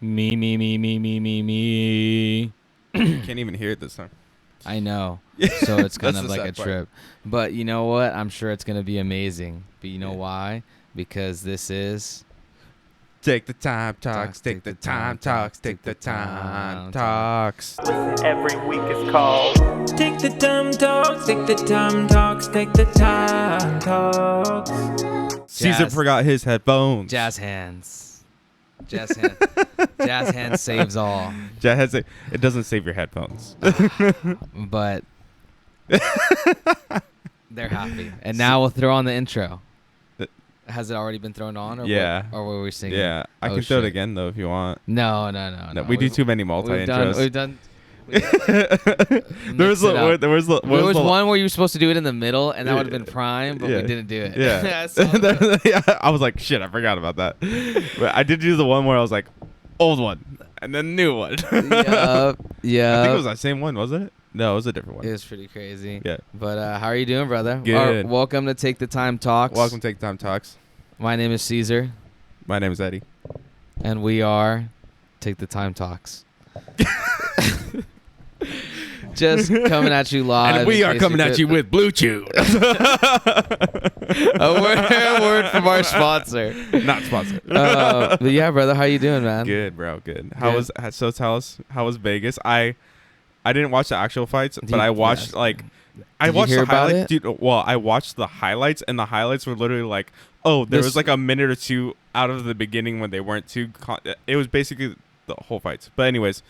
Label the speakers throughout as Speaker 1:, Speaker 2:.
Speaker 1: Me, me, me, me, me, me, me.
Speaker 2: Can't even hear it this time.
Speaker 1: I know. So it's kind
Speaker 2: That's
Speaker 1: of
Speaker 2: the
Speaker 1: like a
Speaker 2: sad part.
Speaker 1: trip. But you know what? I'm sure it's going to be amazing. But you know why? Because this is...
Speaker 2: Take the time talks, take the time talks, take the time talks.
Speaker 3: Every week is called Take the Time Talks, take the time talks, take the time talks.
Speaker 2: Caesar
Speaker 1: Jazz.
Speaker 2: forgot his headphones.
Speaker 1: Jazz hands. Jazz hands. Jazz hands saves all.
Speaker 2: Jazz, it doesn't save your headphones.
Speaker 1: But they're happy. And now we'll throw on the intro. Has it already been thrown on? Or
Speaker 2: Yeah.
Speaker 1: What, or were we singing?
Speaker 2: Yeah, I
Speaker 1: Oh,
Speaker 2: can throw it
Speaker 1: shit.
Speaker 2: again though if you want.
Speaker 1: No.
Speaker 2: We do too many multi-intros.
Speaker 1: We've done.
Speaker 2: There was
Speaker 1: one where you were supposed to do it in the middle, and that would have been prime, but
Speaker 2: Yeah.
Speaker 1: we didn't do it.
Speaker 2: Yeah.
Speaker 1: I saw that.
Speaker 2: Yeah, I was like, shit, I forgot about that. But I did do the one where I was like, old one, and then new one.
Speaker 1: Yup.
Speaker 2: I think it was that same one, wasn't it? No, it was a different one.
Speaker 1: It was pretty crazy.
Speaker 2: Yeah.
Speaker 1: But how are you doing, brother?
Speaker 2: Good.
Speaker 1: Welcome to Take the Time Talks.
Speaker 2: Welcome to Take Time Talks.
Speaker 1: My name is Caesar,
Speaker 2: My name is Eddie.
Speaker 1: and we are Take the Time Talks. Just coming at you live.
Speaker 2: And we are coming at you with Blue Chew.
Speaker 1: a word from our sponsor.
Speaker 2: Not sponsored.
Speaker 1: But yeah, brother, how you doing, man?
Speaker 2: Good, bro. Good.
Speaker 1: Good.
Speaker 2: Tell us, how was Vegas? I didn't watch the actual fights, but
Speaker 1: you-
Speaker 2: I watched
Speaker 1: yes.
Speaker 2: I
Speaker 1: Did you
Speaker 2: watched
Speaker 1: hear
Speaker 2: the
Speaker 1: about
Speaker 2: highlights.
Speaker 1: it?
Speaker 2: Dude, well, I watched the highlights, and the highlights were literally like, oh, there
Speaker 1: This-
Speaker 2: was like a minute or two out of the beginning when they weren't too. It was basically the whole fights. But anyways,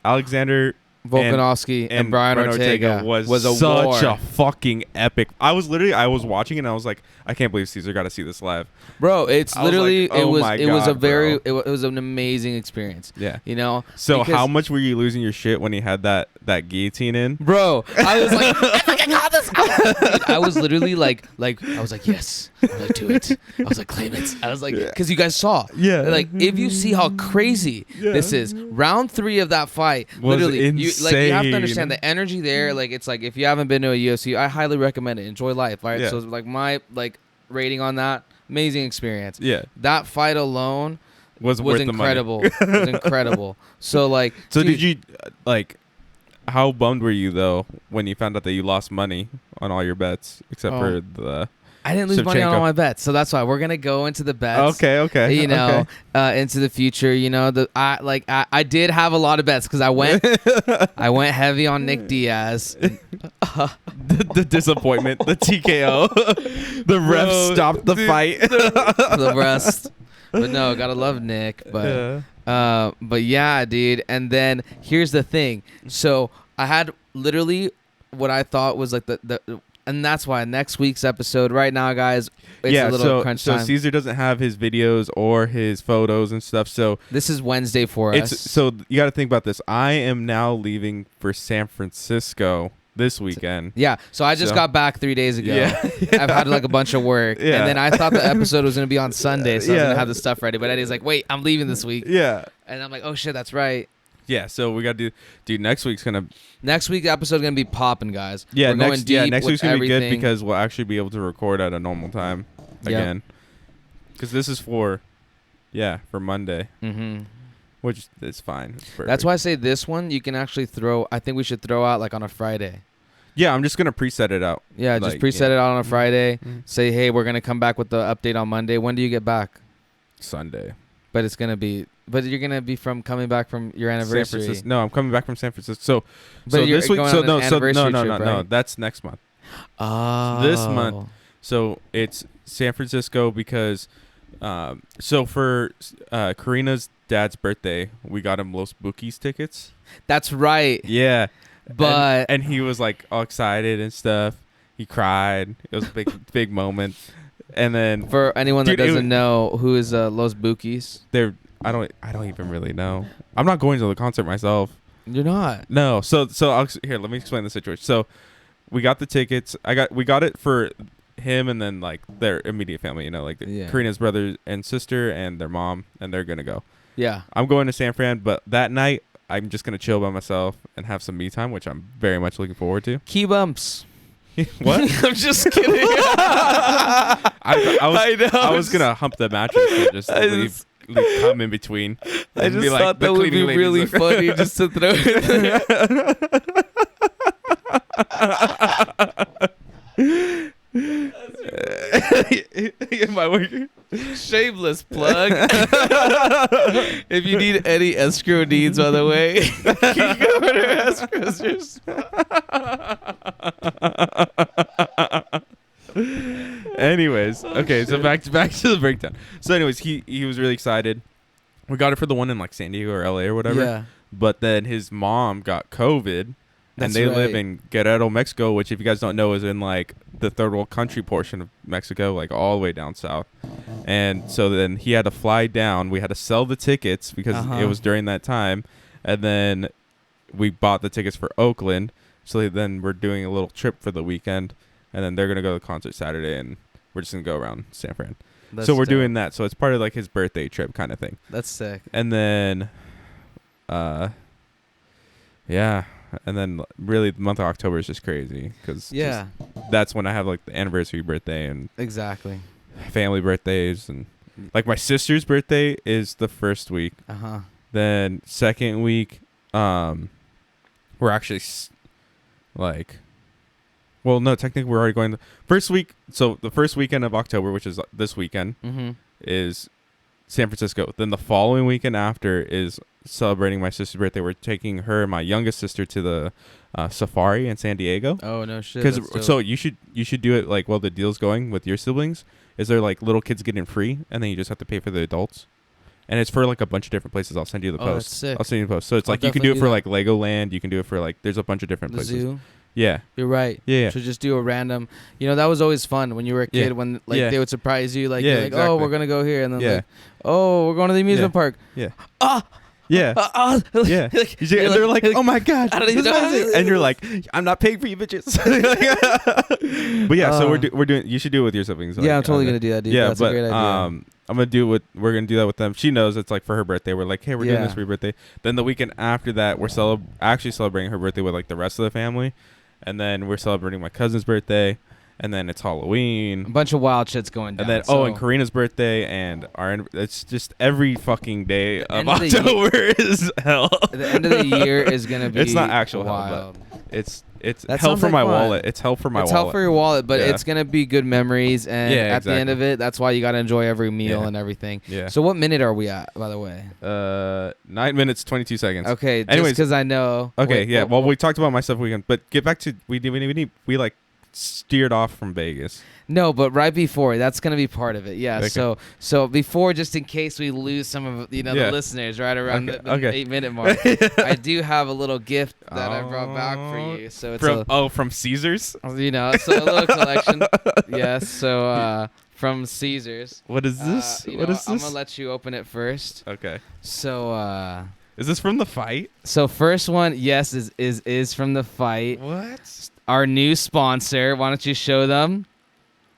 Speaker 2: Alexander
Speaker 1: Volkanovski and Brian Ortega
Speaker 2: was
Speaker 1: a
Speaker 2: such
Speaker 1: war.
Speaker 2: a fucking epic. I was watching it and I was like, I can't believe Caesar got to see this live.
Speaker 1: Bro, it's
Speaker 2: I was
Speaker 1: literally
Speaker 2: like, oh my
Speaker 1: it was a
Speaker 2: God,
Speaker 1: very
Speaker 2: bro.
Speaker 1: it was an amazing experience.
Speaker 2: Yeah.
Speaker 1: You know?
Speaker 2: So
Speaker 1: Because-
Speaker 2: how much were you losing your shit when he had that guillotine in?
Speaker 1: Bro, I was like, I fucking got this. Dude, I was literally like I was like, yes. I was like, do it. I was like, claim it. I was like, because you guys saw.
Speaker 2: Yeah.
Speaker 1: Like, if you see how crazy this is, round 3 of that fight,
Speaker 2: Was
Speaker 1: literally, you have to
Speaker 2: insane.
Speaker 1: understand the energy there. Like, it's like, if you haven't been to a UFC, I highly recommend it. Enjoy life, right?
Speaker 2: Yeah.
Speaker 1: So, like, my rating on that, amazing experience.
Speaker 2: Yeah.
Speaker 1: That fight alone
Speaker 2: Was
Speaker 1: was
Speaker 2: worth the money.
Speaker 1: incredible. Was incredible. So, like,
Speaker 2: So
Speaker 1: dude,
Speaker 2: did you how bummed were you though when you found out that you lost money on all your bets except
Speaker 1: Oh.
Speaker 2: for the
Speaker 1: I didn't lose money on
Speaker 2: Shevchenko?
Speaker 1: all my bets, so that's why we're gonna go into the bets.
Speaker 2: Okay.
Speaker 1: You know,
Speaker 2: okay.
Speaker 1: into the future. You know, I did have a lot of bets because I went heavy on Nick Diaz.
Speaker 2: the disappointment, the TKO, the ref
Speaker 1: Bro,
Speaker 2: stopped the
Speaker 1: dude,
Speaker 2: fight.
Speaker 1: The rest, but no, gotta love Nick. But but yeah, dude. And then here's the thing. So I had literally what I thought was like the. And that's why next week's episode, right now, guys, it's a little crunch time.
Speaker 2: So Caesar doesn't have his videos or his photos and stuff. So
Speaker 1: This is Wednesday for us.
Speaker 2: so you got to think about this. I am now leaving for San Francisco this weekend.
Speaker 1: Yeah, so I just
Speaker 2: So-
Speaker 1: got back 3 days ago.
Speaker 2: Yeah.
Speaker 1: I've had like a bunch of work.
Speaker 2: Yeah.
Speaker 1: And then I thought the episode was going to be on Sunday, so I was
Speaker 2: Yeah.
Speaker 1: going to have the stuff ready. But Eddie's like, wait, I'm leaving this week.
Speaker 2: Yeah.
Speaker 1: And I'm like, oh, shit, that's right.
Speaker 2: Yeah. So we got to do next week's gonna.
Speaker 1: Next week's episode is going to be popping, guys.
Speaker 2: Yeah.
Speaker 1: We're going
Speaker 2: next
Speaker 1: deep
Speaker 2: next
Speaker 1: with
Speaker 2: week's gonna be good
Speaker 1: everything.
Speaker 2: because we'll actually be able to record at a normal time
Speaker 1: Yep.
Speaker 2: again. Because this is for Monday,
Speaker 1: Mhm.
Speaker 2: which is fine. It's perfect.
Speaker 1: That's why I say this one, you can actually throw, I think we should throw out like on a Friday.
Speaker 2: Yeah, I'm just gonna preset it out.
Speaker 1: Yeah, just
Speaker 2: Like,
Speaker 1: preset it out on a Friday.
Speaker 2: Mhm.
Speaker 1: Say, hey, we're going to come back with the update on Monday. When do you get back?
Speaker 2: Sunday.
Speaker 1: But it's going to be, but you're going to be coming back from your
Speaker 2: San
Speaker 1: anniversary.
Speaker 2: Francisco. No, I'm coming back from San Francisco. So
Speaker 1: But you're
Speaker 2: this week.
Speaker 1: going
Speaker 2: So
Speaker 1: on an
Speaker 2: no. So
Speaker 1: anniversary
Speaker 2: no.
Speaker 1: trip, right?
Speaker 2: That's next month.
Speaker 1: Oh.
Speaker 2: This month. So it's San Francisco because, so for Karina's dad's birthday, we got him Los Bookies tickets.
Speaker 1: That's right.
Speaker 2: Yeah,
Speaker 1: But
Speaker 2: and he was like all excited and stuff. He cried. It was a big moment. And then
Speaker 1: for anyone
Speaker 2: Dude,
Speaker 1: that
Speaker 2: it
Speaker 1: doesn't
Speaker 2: was-
Speaker 1: know, who is Los Bookies?
Speaker 2: I don't even really know. I'm not going to the concert myself.
Speaker 1: You're not.
Speaker 2: No. So here, let me explain the situation. So we got the tickets. We got it for him and then like their immediate family, you know, like
Speaker 1: Yeah.
Speaker 2: Karina's brother and sister and their mom, and they're gonna go.
Speaker 1: Yeah.
Speaker 2: I'm going to San Fran, but that night I'm just gonna chill by myself and have some me time, which I'm very much looking forward to.
Speaker 1: Key bumps.
Speaker 2: What?
Speaker 1: I'm just kidding.
Speaker 2: I
Speaker 1: know.
Speaker 2: was gonna hump the mattress and just leave. come in between.
Speaker 1: I
Speaker 2: And
Speaker 1: just
Speaker 2: be like,
Speaker 1: thought
Speaker 2: "The
Speaker 1: that would be
Speaker 2: cleaning ladies
Speaker 1: really
Speaker 2: are-"
Speaker 1: funny just to throw it.
Speaker 2: My work.
Speaker 1: Shameless plug. If you need any escrow needs, by the way, you can go over to escrows.
Speaker 2: Anyways, okay, so back to the breakdown. So anyways, he was really excited. We got it for the one in like San Diego or LA or whatever.
Speaker 1: Yeah.
Speaker 2: But then his mom got COVID.
Speaker 1: That's
Speaker 2: and they live
Speaker 1: right.
Speaker 2: in Guerrero, Mexico, which if you guys don't know is in like the third world country portion of Mexico, like all the way down south. And so then he had to fly down. We had to sell the tickets because it was during that time. And then we bought the tickets for Oakland. So then we're doing a little trip for the weekend. And then they're going to go to the concert Saturday. And we're just going to go around San Fran. So we're doing that. So it's part of like his birthday trip kind of thing.
Speaker 1: That's sick.
Speaker 2: And then, yeah. And then really the month of October is just crazy because that's when I have like the anniversary birthday and
Speaker 1: exactly
Speaker 2: family birthdays. And like my sister's birthday is the first week. Then second week, we're actually like, well, no, technically we're already going the first week. So the first weekend of October, which is this weekend, is San Francisco. Then the following weekend after is celebrating my sister's birthday. We're taking her and my youngest sister to the safari in San Diego.
Speaker 1: Oh no shit!
Speaker 2: Because so you should do it like while the deal's going with your siblings. Is there like little kids getting free, and then you just have to pay for the adults? And it's for like a bunch of different places. I'll send you the post.
Speaker 1: That's sick.
Speaker 2: I'll send you the post. So it's like you can do it for like Legoland. You can do it for like there's a bunch of different places.
Speaker 1: Zoo.
Speaker 2: Yeah.
Speaker 1: You're right.
Speaker 2: Yeah.
Speaker 1: So just do a random. You know that was always fun when you were a kid when like they would surprise you like, you're like
Speaker 2: exactly.
Speaker 1: oh we're gonna go here and then like oh we're going to the amusement park.
Speaker 2: Yeah.
Speaker 1: Ah.
Speaker 2: Yeah. Yeah. They're like, oh my God.
Speaker 1: I don't even know.
Speaker 2: And you're like, I'm not paying for you bitches. But yeah, so we're doing, you should do it with your siblings.
Speaker 1: Yeah, I'm totally going to do that, dude. Yeah, that's a great idea.
Speaker 2: I'm going to do we're going to do that with them. She knows it's like for her birthday. We're like, hey, we're doing this for your birthday. Then the weekend after that, we're actually celebrating her birthday with like the rest of the family. And then we're celebrating my cousin's birthday. And then it's Halloween.
Speaker 1: A bunch of wild shit's going down.
Speaker 2: And then, and Karina's birthday and it's just every fucking day of October is hell.
Speaker 1: The end of the year is going to be
Speaker 2: it's not actual
Speaker 1: wild.
Speaker 2: hell, but it's hell for my wallet. It's hell for my wallet.
Speaker 1: It's hell for your wallet, but it's going to be good memories. And at the end of it, that's why you got to enjoy every meal and everything. Yeah. So what minute are we at, by the way?
Speaker 2: 9 minutes, 22 seconds.
Speaker 1: Okay. Anyways. Just because I know.
Speaker 2: Okay, well, we talked about my stuff weekend, but get back to, we like steered off from Vegas.
Speaker 1: No, but right before, that's going to be part of it. Yeah.
Speaker 2: Okay.
Speaker 1: So before, just in case we lose some of the listeners right around the 8-minute mark, I do have a little gift that I brought back for you. So it's
Speaker 2: from Caesar's.
Speaker 1: So a little collection. Yes. So from Caesar's.
Speaker 2: What is this?
Speaker 1: What is this? I'm gonna let you open it first.
Speaker 2: Okay.
Speaker 1: So
Speaker 2: is this from the fight?
Speaker 1: So first one, yes, is from the fight.
Speaker 2: What?
Speaker 1: Our new sponsor. Why don't you show them?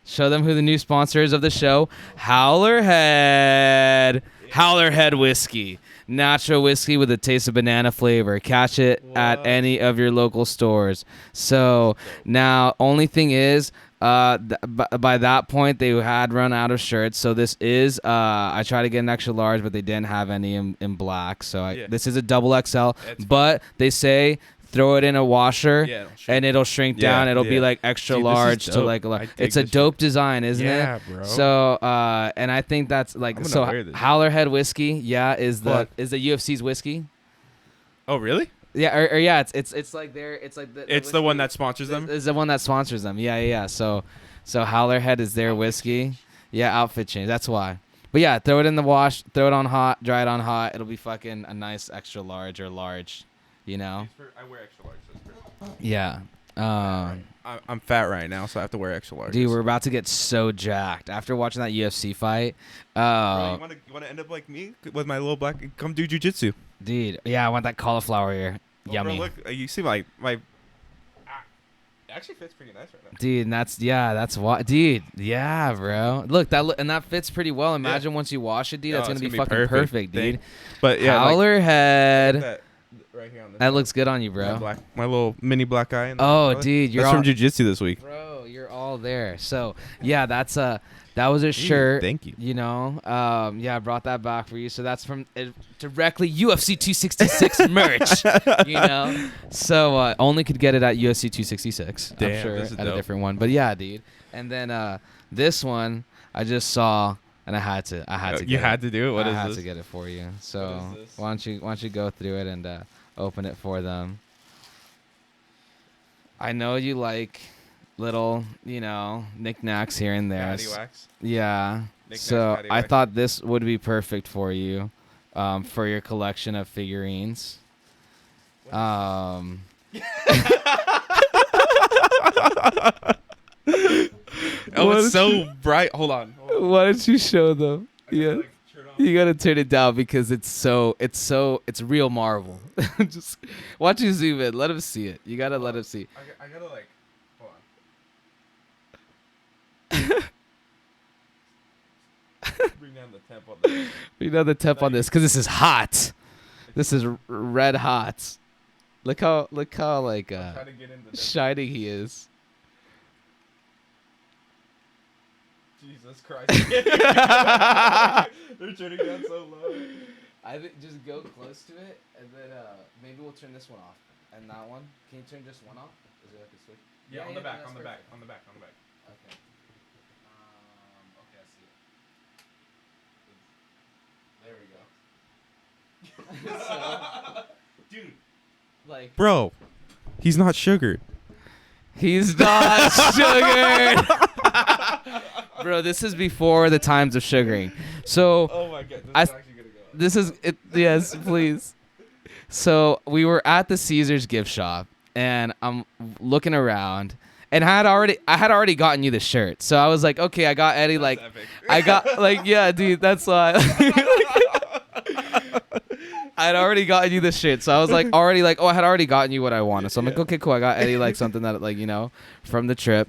Speaker 1: Show them who the new sponsor is of the show. Howler Head. Howler Head whiskey. Natural whiskey with a taste of banana flavor. Catch it at any of your local stores. So now, only thing is, by that point, they had run out of shirts. So this is, I tried to get an extra large, but they didn't have any in black. So this is a double XL. But they say throw it in a washer and it'll shrink down. It'll be like extra large to like it's a dope design, isn't it?
Speaker 2: Yeah, bro.
Speaker 1: So and I think that's like Howler Head whiskey, is the UFC's whiskey.
Speaker 2: Oh, really?
Speaker 1: Yeah, or it's like the
Speaker 2: one that sponsors them.
Speaker 1: Is the one that sponsors them. Yeah. So Howler Head is their whiskey. Yeah, outfit change. That's why. But yeah, throw it in the wash, throw it on hot, dry it on hot. It'll be fucking a nice extra large or large. You know.
Speaker 2: I wear extra large. So
Speaker 1: yeah.
Speaker 2: I'm fat right now, so I have to wear extra large.
Speaker 1: Dude, we're about to get so jacked after watching that UFC fight.
Speaker 2: Bro, you want to end up like me with my little black? Come do jujitsu.
Speaker 1: Dude, yeah, I want that cauliflower ear. Yummy.
Speaker 2: Bro, look, you see my. It actually fits pretty nice right now.
Speaker 1: Dude, that's what. Dude, yeah, bro. Look, that fits pretty well. Imagine once you wash it, dude, that's gonna be fucking perfect, dude.
Speaker 2: But yeah,
Speaker 1: Howler Head.
Speaker 2: Right here on
Speaker 1: that looks good on you, bro.
Speaker 2: My little mini black eye.
Speaker 1: Dude,
Speaker 2: that's from jiu-jitsu this week.
Speaker 1: Bro, you're all all there. So yeah, that was a shirt.
Speaker 2: Thank you.
Speaker 1: You know, I brought that back for you. So that's from directly UFC 266 merch. You know, so only could get it at UFC 266.
Speaker 2: Damn,
Speaker 1: I'm sure
Speaker 2: this is
Speaker 1: at a
Speaker 2: dope.
Speaker 1: different one, but yeah, dude. And then this one I just saw, and I had to.
Speaker 2: You had to do it. What
Speaker 1: I
Speaker 2: is
Speaker 1: had
Speaker 2: this?
Speaker 1: to get it for you. So
Speaker 2: What is this?
Speaker 1: why don't you go through it and open it for them? I know you like little, you know, knickknacks here and there.
Speaker 2: Paddywhacks.
Speaker 1: Yeah.
Speaker 2: Knickknacks,
Speaker 1: So I
Speaker 2: paddywhacks.
Speaker 1: thought this would be perfect for you, for your collection of figurines.
Speaker 2: Oh, it's so bright. Hold on.
Speaker 1: Why don't you show them? Yeah.
Speaker 2: Like, turn off.
Speaker 1: You gotta turn it down because it's real marble. Just watch you zoom in. Let him see it. You gotta let him see.
Speaker 2: I gotta like. Hold on. Bring down the temp on this.
Speaker 1: You know the temp on this because this is hot. This is red hot. Look how like
Speaker 2: Try to get into this.
Speaker 1: shining he is.
Speaker 2: Jesus Christ. They're turning down so low.
Speaker 1: I think just go close to it and then maybe we'll turn this one off and that one. Can you turn just one off? Is it like a switch?
Speaker 2: Yeah, on the back,
Speaker 1: that's
Speaker 2: on the back,
Speaker 1: perfect.
Speaker 2: on the back, on the back.
Speaker 1: Okay. Okay, I see it. There we go. So,
Speaker 2: Dude.
Speaker 1: like,
Speaker 2: Bro, he's not sugared.
Speaker 1: he's not sugared. Bro, this is before the times of sugaring. So
Speaker 2: Oh my god,
Speaker 1: I-
Speaker 2: is actually gonna go.
Speaker 1: this is it. Yes, please. So we were at the Caesar's gift shop, and I'm looking around, and I had already gotten you the shirt. So I was like, okay, I got Eddie. Like,
Speaker 2: Epic.
Speaker 1: I got like, yeah, dude, that's why. I'd already gotten you the shit, so I was like, I had already gotten you what I wanted. So I'm like, okay, cool. I got Eddie like something that like, you know, from the trip,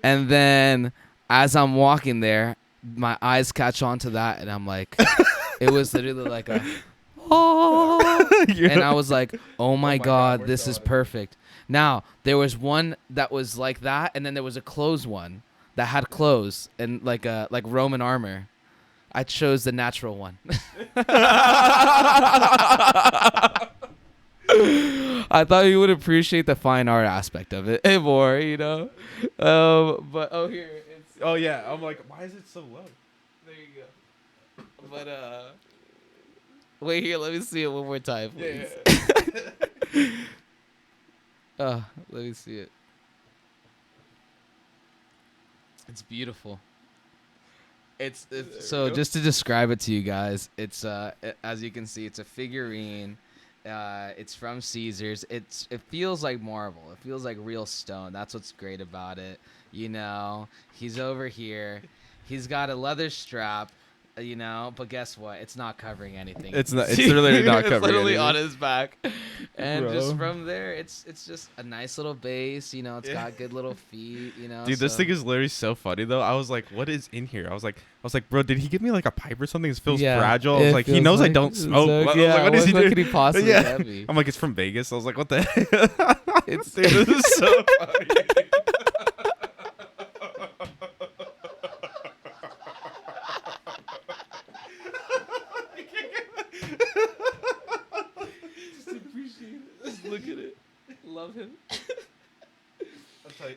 Speaker 1: and then as I'm walking there, my eyes catch on to that, and I'm like, it was literally like a, oh, and I was like, oh my god,
Speaker 2: we're
Speaker 1: this
Speaker 2: so
Speaker 1: is
Speaker 2: on it.
Speaker 1: perfect. Now there was one that was like that, and then there was a clothes one that had clothes and like Roman armor. I chose the natural one. I thought you would appreciate the fine art aspect of it more, you know. But here it's.
Speaker 2: Oh yeah, I'm like, why is it so low?
Speaker 1: There you go. But wait here. Let me see it one more time, please.
Speaker 2: Yeah.
Speaker 1: Let me see it. It's beautiful. It's so just to describe it to you guys, it's as you can see, it's a figurine. It's from Caesar's. It feels like marble. It feels like real stone. That's what's great about it. You know, he's over here. He's got a leather strap. You know, but guess what? It's not covering anything.
Speaker 2: It's not. It's literally not
Speaker 1: It's
Speaker 2: covering.
Speaker 1: literally
Speaker 2: anything.
Speaker 1: on his back, and
Speaker 2: Bro.
Speaker 1: just from there, it's just a nice little base. You know, it's got good little feet. You know,
Speaker 2: Dude, this
Speaker 1: so-
Speaker 2: thing is literally so funny though. I was like, "What is in here?" I was like, "Bro, did he give me like a pipe or something? It feels fragile." I was
Speaker 1: it
Speaker 2: like, "He
Speaker 1: feels
Speaker 2: knows I
Speaker 1: like-
Speaker 2: don't smoke."
Speaker 1: so-
Speaker 2: I was
Speaker 1: yeah,
Speaker 2: like, "What is he
Speaker 1: what
Speaker 2: doing?"
Speaker 1: could he possibly
Speaker 2: Yeah.
Speaker 1: have me?
Speaker 2: I'm like, "It's from Vegas." I was like, "What the?"
Speaker 1: It's
Speaker 2: Dude, this is so funny.
Speaker 1: Just appreciate it. Just look at it. Love him.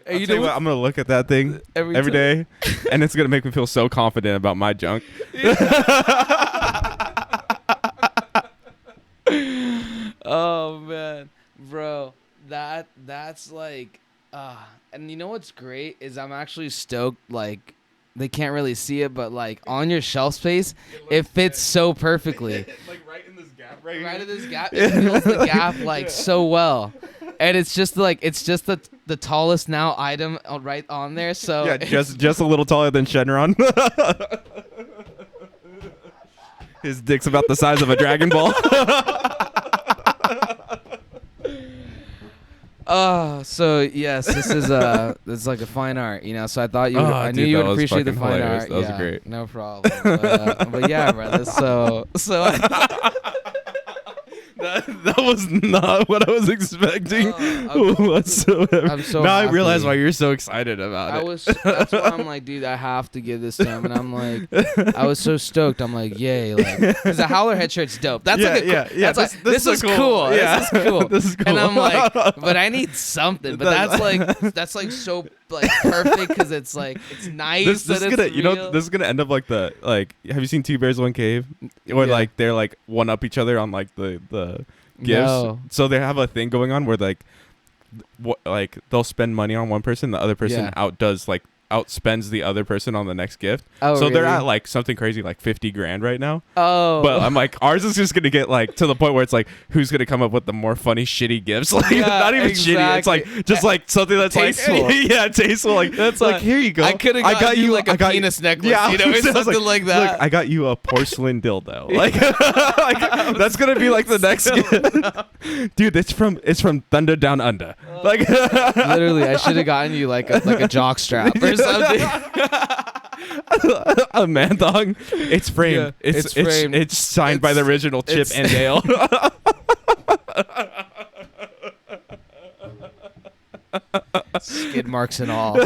Speaker 2: I'll
Speaker 1: you
Speaker 2: tell
Speaker 1: know
Speaker 2: you what, I'm gonna look at that thing every
Speaker 1: time-
Speaker 2: day, and it's gonna make me feel so confident about my junk.
Speaker 1: Oh man, bro, that's like, and you know what's great is I'm actually stoked. Like, they can't really see it, but like on your shelf space, it fits so perfectly.
Speaker 2: Like right in this gap, right
Speaker 1: Right in this gap, it fills the gap like so well, and it's just the tallest now item right on there. So
Speaker 2: Yeah, just a little taller than Shenron. His dick's about the size of a Dragon Ball.
Speaker 1: So yes, this is it's like a fine art, you know. So I thought you,
Speaker 2: Oh,
Speaker 1: I knew
Speaker 2: dude,
Speaker 1: you
Speaker 2: that
Speaker 1: would
Speaker 2: was
Speaker 1: appreciate the
Speaker 2: fucking
Speaker 1: fine
Speaker 2: hilarious.
Speaker 1: art.
Speaker 2: That was
Speaker 1: Yeah,
Speaker 2: great.
Speaker 1: no problem. But yeah, brother. So
Speaker 2: That was not what I was expecting whatsoever.
Speaker 1: I'm so
Speaker 2: now
Speaker 1: happy.
Speaker 2: I realize why you're so excited about it.
Speaker 1: That's why I'm like, dude, I have to give this to him, and I'm like, I was so stoked. I'm like, yay, like, because the Howler head shirt's dope. That's this is cool.
Speaker 2: Yeah.
Speaker 1: This is cool.
Speaker 2: This is cool.
Speaker 1: And I'm like, but I need something. But that's like so like perfect because it's like it's nice.
Speaker 2: This is gonna
Speaker 1: real.
Speaker 2: this is gonna end up like have you seen Two Bears One Cave, or like they're like one up each other on like the gifts.
Speaker 1: No.
Speaker 2: So they have a thing going on where like they'll spend money on one person, the other person outspends the other person on the next gift.
Speaker 1: Oh,
Speaker 2: so they're
Speaker 1: really?
Speaker 2: at like something crazy like 50 grand right now.
Speaker 1: Oh,
Speaker 2: But I'm like, ours is just gonna get like to the point where it's like, who's gonna come up with the more funny shitty gifts? Like not even shitty. It's like just like something that's
Speaker 1: tasteful.
Speaker 2: like tasteful. Like
Speaker 1: That's
Speaker 2: like here you go.
Speaker 1: I could have got you like a penis necklace, you know, or something like that.
Speaker 2: Look, I got you a porcelain dildo. Like, that's gonna be like the next gift. Dude, it's from Thunder Down Under. Like
Speaker 1: Literally, I should have gotten you like a jock strap or something.
Speaker 2: A man thong. It's framed.
Speaker 1: Yeah,
Speaker 2: It's
Speaker 1: framed.
Speaker 2: it's signed by the original Chip and Dale.
Speaker 1: Skid marks and all.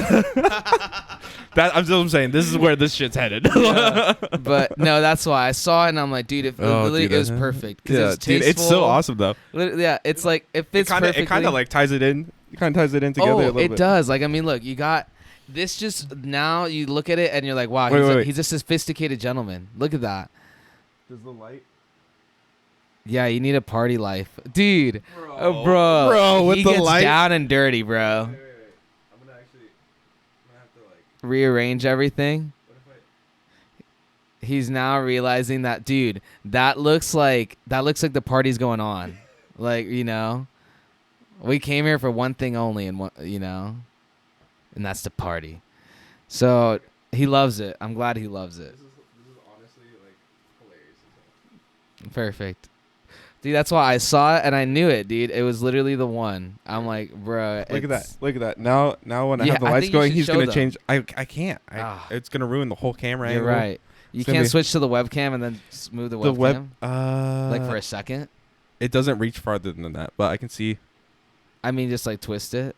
Speaker 2: I'm saying this is where this shit's headed.
Speaker 1: Yeah. But no, that's why I saw it and I'm like, dude, it was perfect.
Speaker 2: Yeah,
Speaker 1: it's
Speaker 2: dude, it's so awesome though.
Speaker 1: Yeah, it's like it fits perfectly.
Speaker 2: It kind of like ties it in. It kind of ties it in together a little bit.
Speaker 1: It does. Like, I mean, look, you got this. Just now, you look at it and you're like, wow, he's a sophisticated gentleman. Look at that.
Speaker 2: Does the light?
Speaker 1: Yeah, you need a party life, dude.
Speaker 2: Bro.
Speaker 1: Bro,
Speaker 2: with
Speaker 1: he
Speaker 2: the
Speaker 1: gets
Speaker 2: light
Speaker 1: down and dirty, bro.
Speaker 2: Wait. I'm gonna have to like
Speaker 1: Rearrange everything.
Speaker 2: What if
Speaker 1: He's now realizing that, dude, that looks like the party's going on. Like, you know, we came here for one thing only, and and that's the party. So he loves it. I'm glad he loves it.
Speaker 2: This is honestly like hilarious.
Speaker 1: Perfect. Dude, that's why I saw it and I knew it, dude. It was literally the one. I'm like, bro.
Speaker 2: Look at that. Look at that. Now when I have the lights going, he's gonna change. I can't. It's gonna ruin the whole camera.
Speaker 1: You're right. You can't switch to the webcam and then move the webcam. Like for a second.
Speaker 2: It doesn't reach farther than that, but I can see.
Speaker 1: I mean, just like twist it.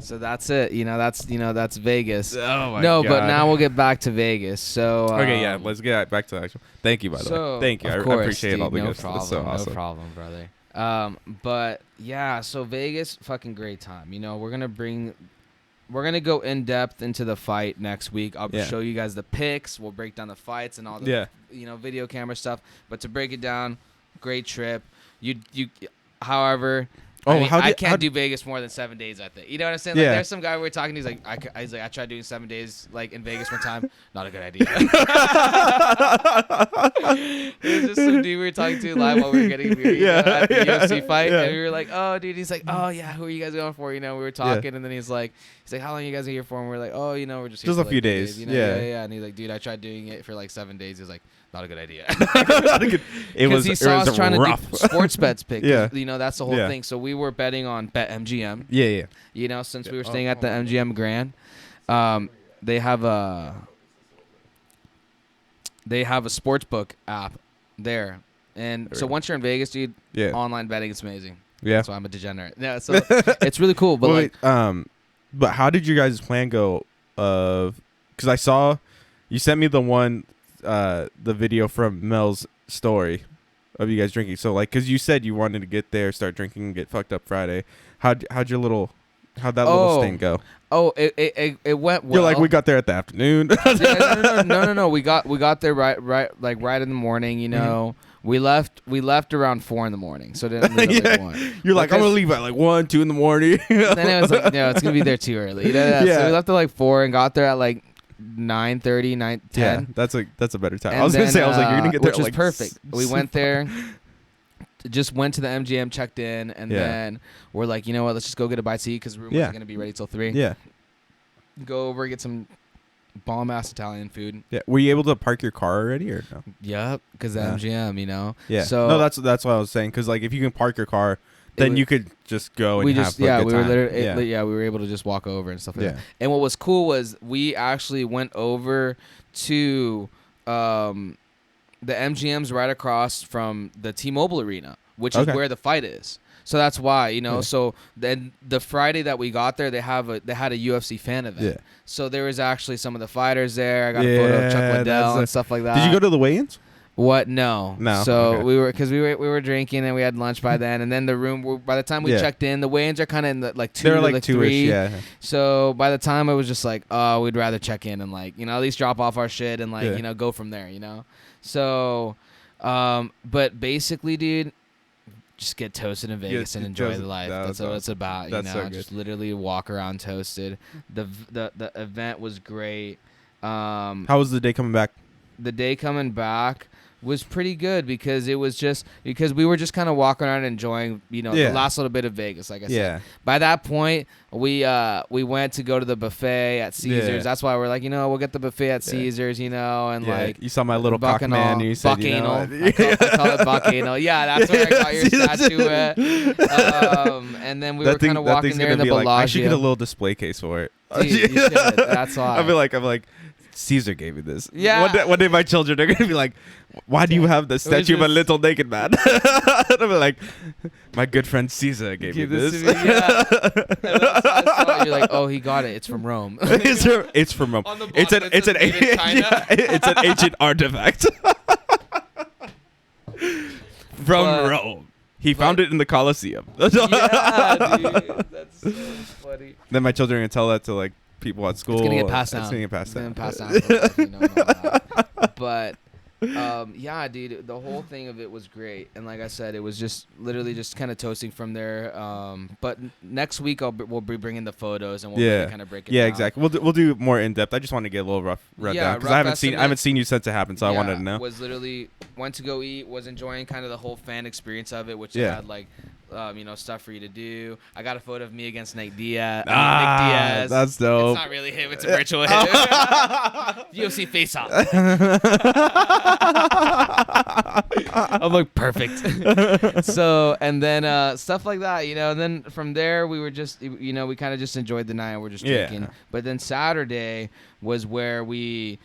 Speaker 1: So that's it. That's Vegas.
Speaker 2: Oh my
Speaker 1: no,
Speaker 2: God.
Speaker 1: but now we'll get back to Vegas. So
Speaker 2: okay, yeah, let's get back to the actual. Thank you, by the way. Thank you. I appreciate
Speaker 1: dude,
Speaker 2: all the
Speaker 1: no
Speaker 2: gifts.
Speaker 1: problem,
Speaker 2: That's so awesome.
Speaker 1: No problem, brother. But yeah, so Vegas, fucking great time. You know, we're gonna go in depth into the fight next week. I'll show you guys the pics. We'll break down the fights and all the video camera stuff. But to break it down, great trip. However. I can't do Vegas more than 7 days, I think. You know what I'm saying? Like, there's some guy we were talking to, he's like, I tried doing 7 days like in Vegas one time. Not a good idea. There's just some dude we were talking to live while we were getting beer at the UFC fight. And we were like, oh, dude. He's like, oh, yeah, who are you guys going for? You know, we were talking. And then he's like, how long are you guys here for? And we're like, oh, you know, we're just here
Speaker 2: for
Speaker 1: a
Speaker 2: few days.
Speaker 1: You know? Yeah. And he's like, dude, I tried doing it for like 7 days. He's like, not a good idea.
Speaker 2: Because
Speaker 1: he saw us trying
Speaker 2: rough.
Speaker 1: to do sports bets pick.
Speaker 2: Yeah.
Speaker 1: You know, that's the whole thing. So we were betting on BetMGM.
Speaker 2: Yeah.
Speaker 1: You know, since we were staying at the MGM Grand, they have a sports book app there. And so once you're in Vegas, dude, online betting is amazing. Yeah. That's why I'm a degenerate. Yeah, so it's really cool. But
Speaker 2: but how did you guys' plan go? Because I saw you sent me the video from Mel's story of you guys drinking. So like, because you said you wanted to get there, start drinking, and get fucked up Friday. How'd that little stint go?
Speaker 1: Oh, it went well.
Speaker 2: You're like, we got there at the afternoon.
Speaker 1: No. We got there right in the morning. You know, we left around 4 in the morning. So didn't leave at like 1.
Speaker 2: You're like, I'm gonna leave at like 1, 2 in the morning.
Speaker 1: Then it was like, no, it's gonna be there too early. You know? So we left at like 4 and got there at like 9:30, 9:10.
Speaker 2: Yeah, that's a better time.
Speaker 1: And
Speaker 2: I was gonna say, I was like, you're gonna get there,
Speaker 1: which was
Speaker 2: like,
Speaker 1: perfect. We went there, just went to the MGM, checked in, and then we're like, you know what? Let's just go get a bite to eat because the room wasn't gonna be ready till 3.
Speaker 2: Yeah.
Speaker 1: Go over, get some bomb ass Italian food.
Speaker 2: Yeah. Were you able to park your car already or no?
Speaker 1: Yep, because the MGM, you know.
Speaker 2: Yeah.
Speaker 1: So
Speaker 2: no, that's what I was saying. Because like, if you can park your car, then you could just go and
Speaker 1: we
Speaker 2: have
Speaker 1: just
Speaker 2: a good
Speaker 1: we were
Speaker 2: time.
Speaker 1: literally we were able to just walk over and stuff like that. And what was cool was we actually went over to the MGM's right across from the T-Mobile Arena, which is where the fight is. So that's why, you know. Yeah. So then the Friday that we got there, they had a UFC fan event. Yeah. So there was actually some of the fighters there. I got a photo of Chuck Liddell and stuff like that.
Speaker 2: Did you go to the weigh-ins?
Speaker 1: What? No. So
Speaker 2: okay.
Speaker 1: we were drinking and we had lunch by then, and then the room. By the time we checked in, the weigh-ins are kind of in the like 2
Speaker 2: They're
Speaker 1: to
Speaker 2: like
Speaker 1: 3.
Speaker 2: Yeah.
Speaker 1: So by the time I was just like, oh, we'd rather check in and like at least drop off our shit and like go from there. So, but basically, dude. Just get toasted in Vegas and enjoy the life. That's what it's about,
Speaker 2: So
Speaker 1: just literally walk around toasted. The event was great.
Speaker 2: How was the day coming back?
Speaker 1: The day coming back was pretty good because we were just kind of walking around enjoying, the last little bit of Vegas, like I said. By that point, we went to go to the buffet at Caesar's. Yeah. That's why we're like, we'll get the buffet at Caesar's, and like
Speaker 2: you saw my little cock man, and you said,
Speaker 1: buck anal. I call it buck anal. Yeah, that's where I got your statue at. And then we were kind of walking there in the Bellagio.
Speaker 2: I should get a little display case for it.
Speaker 1: Dude, you should. That's why.
Speaker 2: I'm like. Caesar gave me this.
Speaker 1: Yeah.
Speaker 2: One day my children are going to be like, why do you have the statue of a little naked man? And I'm like, my good friend Caesar gave me this.
Speaker 1: Yeah. You're like, oh, he got it. It's from Rome.
Speaker 2: It's from Rome. It's an ancient artifact. From Rome. He found it in the Colosseum.
Speaker 1: Yeah, dude. That's so funny.
Speaker 2: Then my children are going to tell that to like people at school.
Speaker 1: It's gonna get passed down. But yeah, dude, the whole thing of it was great, and like I said, it was just literally just kind of toasting from there. But next week we'll be bringing the photos and we'll really kind of break it down.
Speaker 2: Yeah, exactly. We'll do more in depth. I just want to get a little rough down because I haven't seen you since it happened, so I wanted to know.
Speaker 1: Was literally went to go eat, was enjoying kind of the whole fan experience of it, which had like. Stuff for you to do. I got a photo of me against Nick Diaz.
Speaker 2: That's dope.
Speaker 1: It's not really him. It's a virtual him. UFC face off. I'm like, perfect. So, and then stuff like that, and then from there we were just, we kind of just enjoyed the night. We're just drinking. But then Saturday was where we,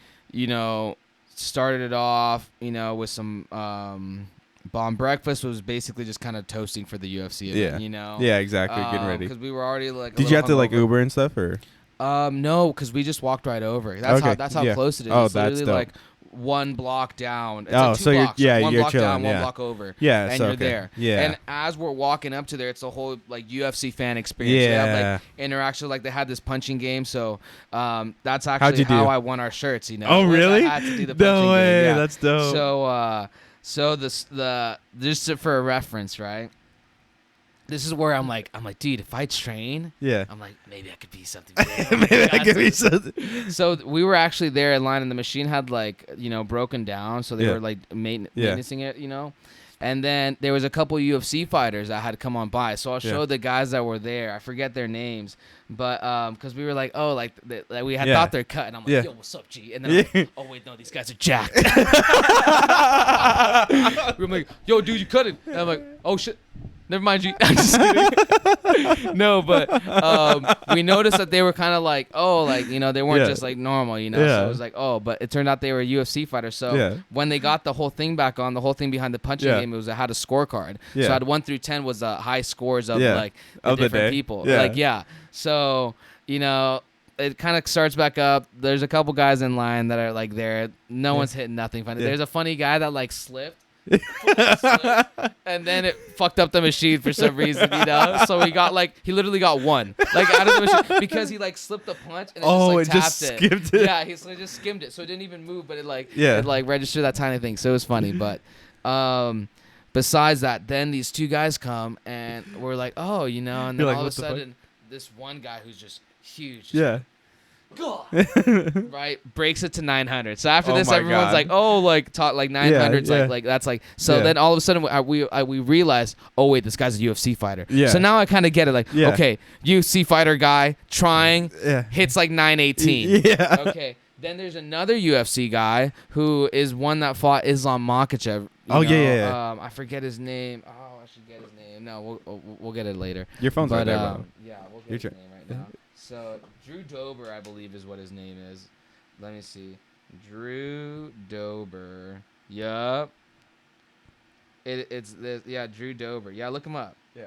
Speaker 1: started it off, with some, bomb breakfast was basically just kind of toasting for the UFC event,
Speaker 2: Yeah, exactly. Getting ready.
Speaker 1: Because we were already like.
Speaker 2: Did you have to like Uber and stuff or?
Speaker 1: No, because we just walked right over. That's how close it is.
Speaker 2: Oh,
Speaker 1: it's
Speaker 2: that's
Speaker 1: literally
Speaker 2: dope.
Speaker 1: like 1 block down. It's
Speaker 2: like 2 blocks. You're
Speaker 1: 1 block
Speaker 2: chilling,
Speaker 1: down, 1 block over.
Speaker 2: Yeah,
Speaker 1: and you're there.
Speaker 2: Yeah.
Speaker 1: And as we're walking up to there, it's a whole like UFC fan experience.
Speaker 2: Yeah.
Speaker 1: They have like interaction. Like they had this punching game, so that's actually how I won our shirts.
Speaker 2: Oh, really?
Speaker 1: I had to do the punching
Speaker 2: no way.
Speaker 1: game. Yeah.
Speaker 2: That's dope.
Speaker 1: So just for a reference, right? This is where I'm like, dude, if I train, I'm like, maybe I could be something.
Speaker 2: Maybe I could be something.
Speaker 1: So we were actually there in line, and the machine had like, broken down, so they were like maintaining it, And then there was a couple UFC fighters that had come on by, so I'll show the guys that were there. I forget their names, but because we were like, oh, like we had thought they're cut, and I'm like, yo, what's up, G? And then I'm like, oh wait, no, these guys are jacked. I'm like, yo, dude, you cut it. And I'm like, oh shit. Never mind, you. I'm just kidding. No, but we noticed that they were kind of like, they weren't just like normal, So it was like, but it turned out they were UFC fighters. So when they got the whole thing back on, the whole thing behind the punching game, it had a scorecard. So I had 1 through 10 was the high scores of like the different people. So it kind of starts back up. There's a couple guys in line that are like there. No one's hitting nothing funny. There's a funny guy that like slipped. And then it fucked up the machine for some reason, So he literally got 1 like out of the machine because he like slipped the punch and it just
Speaker 2: skimmed it.
Speaker 1: Yeah, he just skimmed it, so it didn't even move, but it registered that tiny thing. So it was funny, but besides that, then these 2 guys come and we're like, oh, and then all of a sudden this one guy who's just huge. God. Right, breaks it to 900. So after this, everyone's like, "Oh, like 900s, like that's like." So then all of a sudden, we realized, "Oh wait, this guy's a UFC fighter."
Speaker 2: Yeah.
Speaker 1: So now I kind of get it. Like, okay, UFC fighter guy trying hits like 918.
Speaker 2: Yeah.
Speaker 1: Okay. Then there's another UFC guy who is one that fought Islam Makhachev.
Speaker 2: Yeah.
Speaker 1: I forget his name. Oh, I should get his name. No, we'll get it later.
Speaker 2: Your phone's right there, bro.
Speaker 1: Yeah, we'll get his name right now. So Drew Dober, I believe, is what his name is. Let me see. Drew Dober. Yup. It's Drew Dober. Yeah, look him up. Yeah.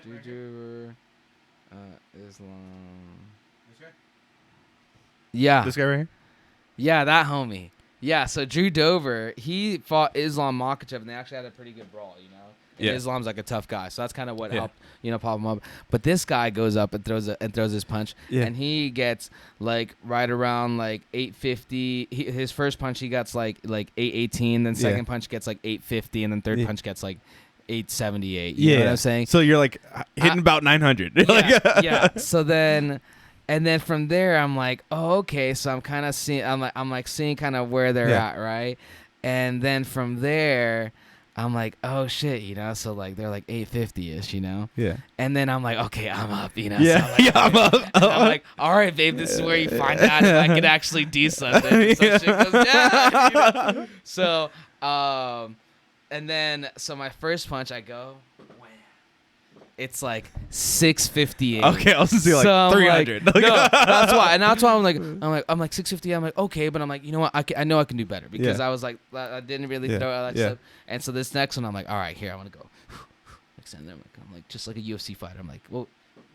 Speaker 1: Drew Dober. Islam.
Speaker 2: This guy?
Speaker 1: Yeah.
Speaker 2: This guy right here?
Speaker 1: Yeah, that homie. Yeah, so Drew Dover, he fought Islam Makhachev, and they actually had a pretty good brawl, you know? And
Speaker 2: Yeah.
Speaker 1: Islam's like a tough guy, so that's kind of what helped, pop him up. But this guy goes up and throws his punch, and he gets like right around like 850. His first punch he gets like 818, then second punch gets like 850, and then third punch gets like 878. You know what I'm saying?
Speaker 2: So you're like hitting about 900.
Speaker 1: Yeah. So then. And then from there, I'm like, oh, okay. So I'm kind of seeing, I'm like seeing kind of where they're at, right? And then from there, I'm like, oh shit, you know. So like they're like 850ish, you know.
Speaker 2: Yeah.
Speaker 1: And then I'm like, okay, I'm up, you know.
Speaker 2: Yeah.
Speaker 1: So I'm like,
Speaker 2: I'm up.
Speaker 1: I'm like, all right, babe, this is where you find out if I can actually do something. So shit goes down. You know? So, and then so my first punch, I go. It's like 658.
Speaker 2: Okay, I was gonna say like
Speaker 1: so
Speaker 2: 300.
Speaker 1: Like, no, that's why. And that's why I'm like 650. I'm like, okay, but I'm like, you know what? I know I can do better because I was like, I didn't really throw all that stuff. And so this next one, I'm like, all right, here, I want to go. Extend them. I'm like, just like a UFC fighter. I'm like, well,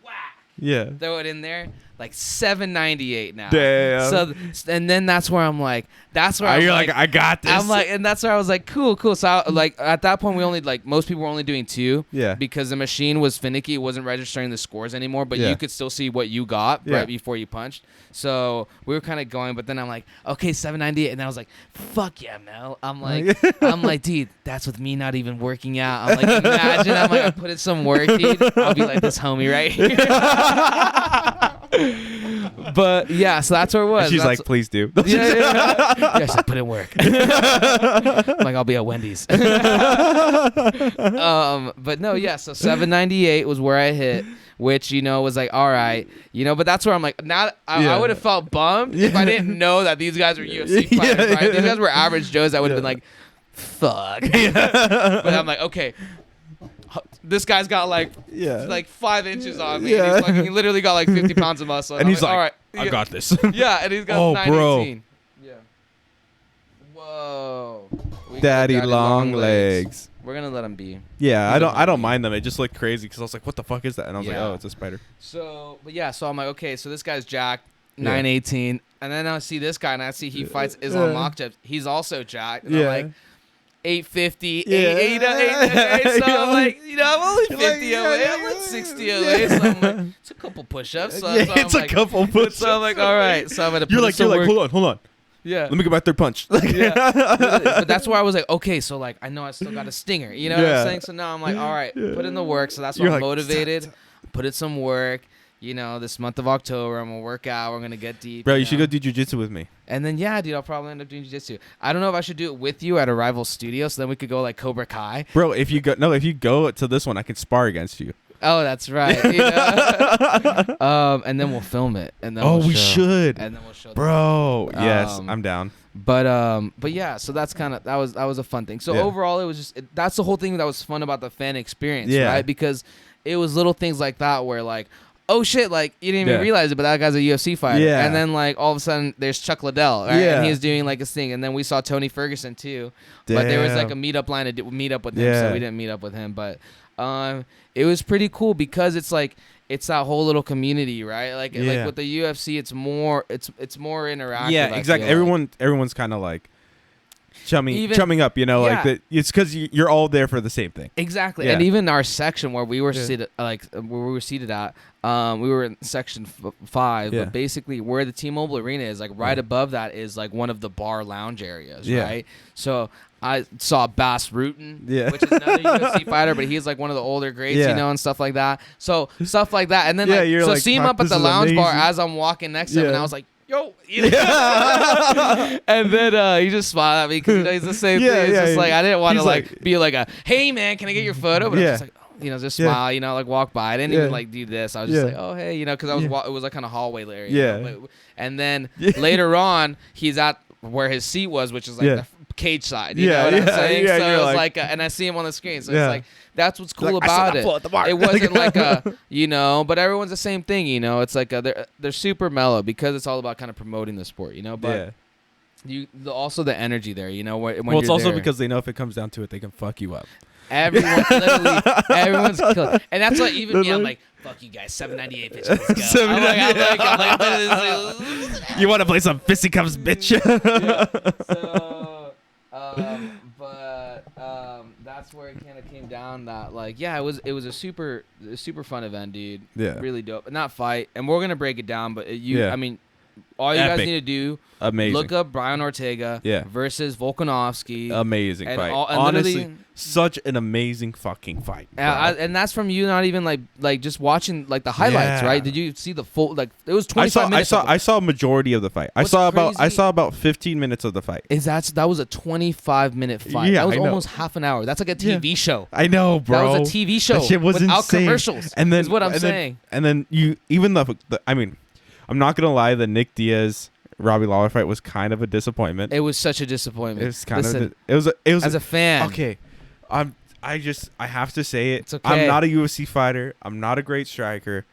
Speaker 1: whack.
Speaker 2: Yeah.
Speaker 1: Throw it in there, like 798 now.
Speaker 2: Damn.
Speaker 1: So and then that's where I'm like,
Speaker 2: you're like, I got this.
Speaker 1: I'm like, and that's where I was like, cool. So like at that point we only like most people were only doing 2.
Speaker 2: Yeah.
Speaker 1: Because the machine was finicky, it wasn't registering the scores anymore, but you could still see what you got right before you punched. So we were kind of going, but then I'm like, okay, 798, and then I was like, fuck yeah, Mel. I'm like, dude, that's with me not even working out. I'm like, imagine I put in some work, dude. I'll be like this homie right here. But yeah, so that's where it was.
Speaker 2: And she's like, please do.
Speaker 1: Yeah, she's like, put in work. I'm like, I'll be at Wendy's. But no, yeah, so 798 was where I hit, which, was like, all right, but that's where I'm like, I would have felt bummed if I didn't know that these guys were UFC fighters, right? These guys were average Joes. I would have been like, fuck. But I'm like, okay, this guy's got like 5 inches on me. And he literally got like 50 pounds of muscle.
Speaker 2: And he's like,
Speaker 1: all right,
Speaker 2: I got this.
Speaker 1: Yeah, and he's got 918. Yeah. Whoa.
Speaker 2: Daddy long legs.
Speaker 1: We're gonna let him be.
Speaker 2: Yeah, I don't mind them. It just looked crazy because I was like, what the fuck is that? And I was like, oh, it's a spider.
Speaker 1: So I'm like, okay, so this guy's jacked, 918, and then I see this guy and I see he fights Islam Makhachev. He's also jacked. And I'm like, 850, 888. So I'm like, I'm only 50 away. I'm like 60 away. So I'm like, it's a couple push-ups. So
Speaker 2: it's a couple push-ups.
Speaker 1: So I'm like, all right. So I'm gonna.
Speaker 2: You're like, hold on.
Speaker 1: Yeah.
Speaker 2: Let me get my third punch.
Speaker 1: But that's where I was like, okay, so like I know I still got a stinger. You know what I'm saying? So now I'm like, all right, put in the work. So that's why I'm motivated. Put in some work. This month of October, I'm gonna work out. We're gonna get deep.
Speaker 2: Bro, you should go do jiu-jitsu with me.
Speaker 1: And then dude, I'll probably end up doing jiu-jitsu. I don't know if I should do it with you at a rival studio, so then we could go like Cobra Kai.
Speaker 2: Bro, if you go to this one, I can spar against you.
Speaker 1: Oh, that's right. And then we'll film it. And then
Speaker 2: we should.
Speaker 1: And then we'll show.
Speaker 2: Bro, yes, I'm down.
Speaker 1: But yeah, so that's kind of that was a fun thing. So overall, it was just that's the whole thing that was fun about the fan experience, right? Because it was little things like that where like, oh shit, like you didn't even realize it, but that guy's a UFC fighter. Yeah. And then like all of a sudden there's Chuck Liddell, right? Yeah. And he's doing like his thing. And then we saw Tony Ferguson too. Damn. But there was like a meetup line to meet up with him, so we didn't meet up with him. But it was pretty cool because it's like it's that whole little community, right? Like with the UFC, it's more interactive.
Speaker 2: Yeah, exactly. Everyone's kind of like chumming up, like that. It's because you're all there for the same thing.
Speaker 1: Exactly. And even our section where we were seated, at, we were in section 5, but basically where the T-Mobile Arena is, like right above that is like one of the bar lounge areas, right? So I saw Bass Rutten, which is another UFC fighter, but he's like one of the older greats, and stuff like that. So stuff like that, and then see him up at the lounge bar as I'm walking next to him, and I was like, yo, and then he just smiled at me because he's the same thing. It's just like I didn't want to like be like a, hey man, can I get your photo? But I'm just like, oh just
Speaker 2: Yeah.
Speaker 1: smile, like walk by. I didn't
Speaker 2: Yeah.
Speaker 1: even like do this. I was just
Speaker 2: Yeah.
Speaker 1: like, oh hey, because I was
Speaker 2: Yeah.
Speaker 1: it was like kind of hallway area.
Speaker 2: Yeah.
Speaker 1: And then
Speaker 2: Yeah.
Speaker 1: later on, he's at where his seat was, which is like
Speaker 2: Yeah.
Speaker 1: the cage side. You
Speaker 2: Yeah,
Speaker 1: know what I'm
Speaker 2: yeah,
Speaker 1: saying?
Speaker 2: yeah,
Speaker 1: So
Speaker 2: you're
Speaker 1: it was
Speaker 2: like-
Speaker 1: and I see him on the screen. So
Speaker 2: Yeah.
Speaker 1: it's like that's what's cool
Speaker 2: Like, I saw
Speaker 1: about
Speaker 2: that
Speaker 1: it.
Speaker 2: foot at the bar.
Speaker 1: It wasn't like but everyone's the same thing. It's like they're super mellow because it's all about kind of promoting the sport. But also the energy there. When
Speaker 2: Well, it's
Speaker 1: you're
Speaker 2: also
Speaker 1: there.
Speaker 2: because they know if it comes down to it, they can fuck you up.
Speaker 1: Everyone's killed. And that's why even me, I'm like, fuck you guys, 798 bitch, let's go. I'm like,
Speaker 2: You want to play some fisticuffs, bitch?
Speaker 1: So, that's where it kind of came down that it was a super fun event, dude.
Speaker 2: Yeah.
Speaker 1: Really dope. Not fight, and we're gonna break it down, but
Speaker 2: Yeah.
Speaker 1: I mean, all you guys
Speaker 2: Epic.
Speaker 1: need to do,
Speaker 2: Amazing.
Speaker 1: look up Brian Ortega versus Volkanovski.
Speaker 2: Amazing
Speaker 1: and
Speaker 2: fight.
Speaker 1: and
Speaker 2: Honestly,
Speaker 1: literally-
Speaker 2: such an amazing fucking fight. bro.
Speaker 1: and that's from you not even like just watching like the highlights,
Speaker 2: Yeah.
Speaker 1: right? Did you see the full it was 25 minutes?
Speaker 2: I saw a majority of the fight. I
Speaker 1: What's
Speaker 2: saw
Speaker 1: crazy-
Speaker 2: about 15 minutes of the fight.
Speaker 1: that was a 25-minute fight.
Speaker 2: Yeah,
Speaker 1: that was
Speaker 2: I know.
Speaker 1: almost half an hour. That's like a TV show.
Speaker 2: I know, bro.
Speaker 1: That was a TV show.
Speaker 2: That shit was
Speaker 1: without
Speaker 2: insane.
Speaker 1: commercials.
Speaker 2: And then
Speaker 1: is what I'm
Speaker 2: and
Speaker 1: saying.
Speaker 2: Then, and then you even the I mean, I'm not gonna lie. The Nick Diaz Robbie Lawler fight was kind of a disappointment.
Speaker 1: It was such a disappointment.
Speaker 2: It was kind
Speaker 1: Listen,
Speaker 2: of. It was
Speaker 1: as a fan.
Speaker 2: Okay, I have to say it.
Speaker 1: It's okay.
Speaker 2: I'm not a UFC fighter. I'm not a great striker,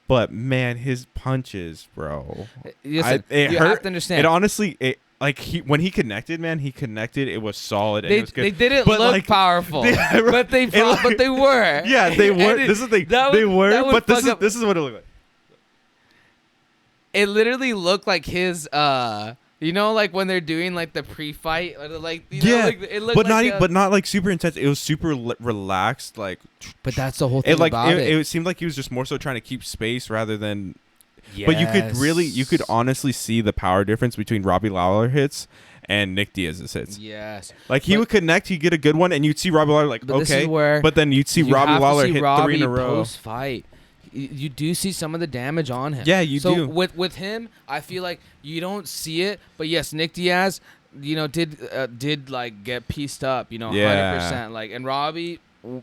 Speaker 2: but man, his punches, bro.
Speaker 1: Listen,
Speaker 2: it
Speaker 1: you
Speaker 2: hurt.
Speaker 1: have to understand.
Speaker 2: It honestly, when he connected, man, he connected. It was solid. And it was good.
Speaker 1: They didn't
Speaker 2: But,
Speaker 1: look
Speaker 2: like,
Speaker 1: powerful,
Speaker 2: yeah, right.
Speaker 1: but they were.
Speaker 2: Yeah, they were.
Speaker 1: And
Speaker 2: This is the thing.
Speaker 1: that
Speaker 2: They
Speaker 1: would-
Speaker 2: were,
Speaker 1: that would
Speaker 2: but
Speaker 1: fuck up-
Speaker 2: this is what it looked like.
Speaker 1: It literally looked like his like when they're doing like the pre-fight, like it looked
Speaker 2: but
Speaker 1: like
Speaker 2: not like super intense. It was super relaxed. Like,
Speaker 1: But that's the whole thing
Speaker 2: about
Speaker 1: it.
Speaker 2: it seemed like he was just more so trying to keep space rather than. But you could honestly see the power difference between Robbie Lawler hits and Nick Diaz's hits.
Speaker 1: Yes.
Speaker 2: Like he would connect, he'd get a good one, and you'd see Robbie Lawler like
Speaker 1: But this is
Speaker 2: okay,
Speaker 1: where
Speaker 2: but then you'd see
Speaker 1: you
Speaker 2: Robbie
Speaker 1: have to
Speaker 2: Lawler
Speaker 1: see
Speaker 2: hit
Speaker 1: Robbie
Speaker 2: 3 in a row.
Speaker 1: Post-fight. You do see some of the damage on him.
Speaker 2: Yeah, you do.
Speaker 1: So with him, I feel like you don't see it, but yes, Nick Diaz, did like get pieced up, 100%. Like, and Robbie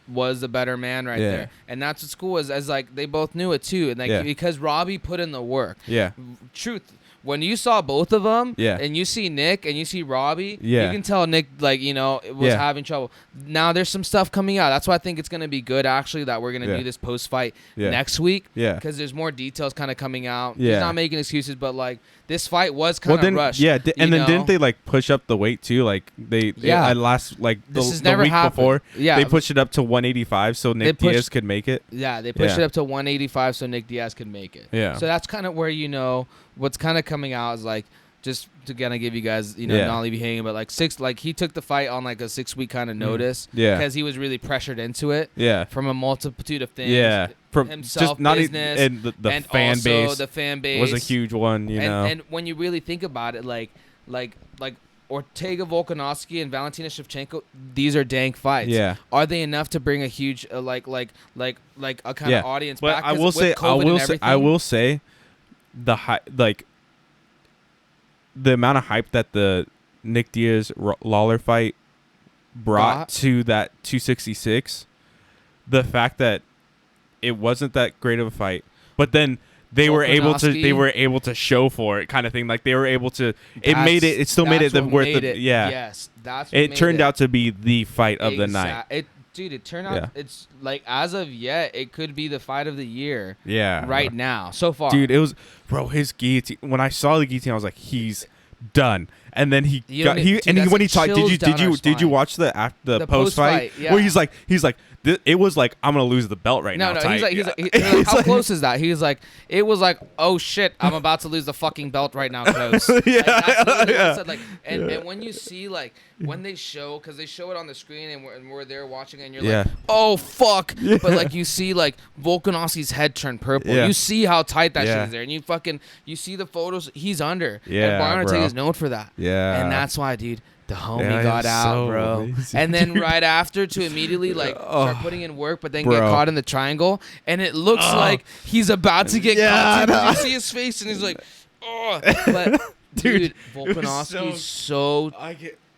Speaker 1: was the better man right there, and that's what's cool as like they both knew it too, and like because Robbie put in the work.
Speaker 2: Yeah.
Speaker 1: Truth. When you saw both of them,
Speaker 2: Yeah.
Speaker 1: and you see Nick and you see Robbie,
Speaker 2: Yeah.
Speaker 1: you can tell Nick was having trouble. Now there's some stuff coming out. That's why I think it's gonna be good actually that we're gonna do this post fight next week.
Speaker 2: Yeah.
Speaker 1: Because there's more details kind of coming out.
Speaker 2: Yeah.
Speaker 1: He's not making excuses, but like this fight was kind of rushed.
Speaker 2: Yeah, and then
Speaker 1: know?
Speaker 2: didn't they like push up the weight too? Like they at last like
Speaker 1: This has
Speaker 2: the
Speaker 1: never
Speaker 2: week
Speaker 1: happened.
Speaker 2: before,
Speaker 1: Yeah.
Speaker 2: they pushed it up to 185 so Nick Diaz could make it.
Speaker 1: Yeah, they pushed
Speaker 2: Yeah.
Speaker 1: it up to 185 so Nick Diaz could make it.
Speaker 2: Yeah.
Speaker 1: So that's kind of where what's kind of coming out is like just to kind of give you guys not leave you hanging, but like he took the fight on like a 6-week kind of notice.
Speaker 2: Yeah.
Speaker 1: Because he was really pressured into it.
Speaker 2: Yeah.
Speaker 1: From a multitude of things.
Speaker 2: Yeah. From
Speaker 1: himself,
Speaker 2: just not
Speaker 1: business,
Speaker 2: and the
Speaker 1: and
Speaker 2: fan
Speaker 1: also
Speaker 2: base.
Speaker 1: the fan base
Speaker 2: was a huge one, know.
Speaker 1: And when you really think about it, like Ortega Volkanovski and Valentina Shevchenko, these are dank fights.
Speaker 2: Yeah.
Speaker 1: Are they enough to bring a huge like a kind of audience
Speaker 2: but
Speaker 1: back?
Speaker 2: I will say the the amount of hype that the Nick Diaz Lawler fight brought to that 266, the fact that it wasn't that great of a fight, but then they were able to show for it kind of thing. Like they were able to. It still made it worth it. Yeah.
Speaker 1: Yes, that's. What
Speaker 2: it turned out to be the fight of the night.
Speaker 1: It turned out it's like as of yet it could be the fight of the year.
Speaker 2: Yeah.
Speaker 1: Right now, so far.
Speaker 2: Dude, it was his guillotine. When I saw the guillotine, I was like, he's done. And then when he talked, did you watch the post fight where he's like it was like I'm gonna lose the belt right now.
Speaker 1: No, he's like how close is that? He's like it was like oh shit, I'm about to lose the fucking belt right now, close. And when you see like when they show because they show it on the screen and we're there watching it and you're like oh fuck, but like you see like Volkanovski's head turn purple. You see how tight that shit is there, and you see the photos. He's under. And Brian Ortega is known for that.
Speaker 2: Yeah.
Speaker 1: And that's why, dude, the homie got out, bro.
Speaker 2: Amazing,
Speaker 1: and then right after to immediately like start putting in work, but then get caught in the triangle. And it looks like he's about to get caught. You see his face and he's like, oh. But dude, Volkanovski's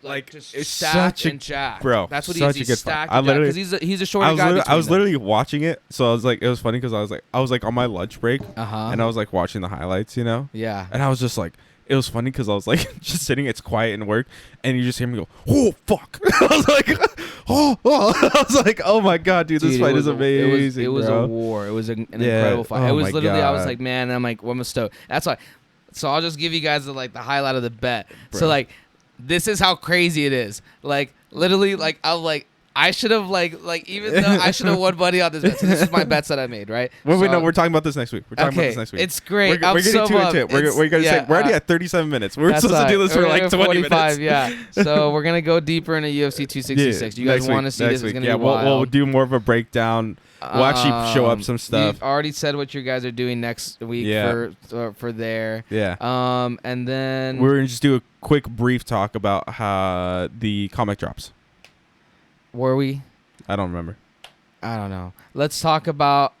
Speaker 1: like just
Speaker 2: it's
Speaker 1: stacked
Speaker 2: such a-
Speaker 1: and jacked.
Speaker 2: bro,
Speaker 1: That's what
Speaker 2: such
Speaker 1: he's
Speaker 2: a good
Speaker 1: stacked.
Speaker 2: fight. I literally-
Speaker 1: because he's a shorter guy.
Speaker 2: I was
Speaker 1: between them.
Speaker 2: literally watching it, so I was like, it was funny because I was like on my lunch break, and I was like watching the highlights, you know,
Speaker 1: Yeah.
Speaker 2: and I was just like, it was funny because I was like just sitting, it's quiet in work, and you just hear me go, oh fuck, I was like, oh, I was like, oh my god, dude, this fight is amazing.
Speaker 1: It was
Speaker 2: bro.
Speaker 1: a war. It was an incredible fight.
Speaker 2: Oh
Speaker 1: it was
Speaker 2: my
Speaker 1: literally, I was
Speaker 2: God.
Speaker 1: like, man, I'm like, I'm stoked. That's why. So I'll just give you guys the highlight of the bet.
Speaker 2: Bro.
Speaker 1: So like, this is how crazy it is. Like literally, like I'm like. I should have like even though I should have won money on this bet. So this is my bets that I made, right?
Speaker 2: Wait,
Speaker 1: So
Speaker 2: no, we're talking about this next week. We're talking about
Speaker 1: okay,
Speaker 2: this next week.
Speaker 1: it's great.
Speaker 2: We're getting
Speaker 1: so
Speaker 2: too into it. We're already at 37 minutes. We're supposed to do this for like 20 minutes.
Speaker 1: Yeah. So we're gonna go deeper into UFC 266. You guys want to see this? It's gonna be wild.
Speaker 2: We'll do more of a breakdown. We'll actually show up some stuff.
Speaker 1: You've already said what you guys are doing next week for there.
Speaker 2: Yeah.
Speaker 1: And then
Speaker 2: We're gonna just do a quick brief talk about how the comic drops.
Speaker 1: were we?
Speaker 2: I don't remember.
Speaker 1: I don't know. Let's talk about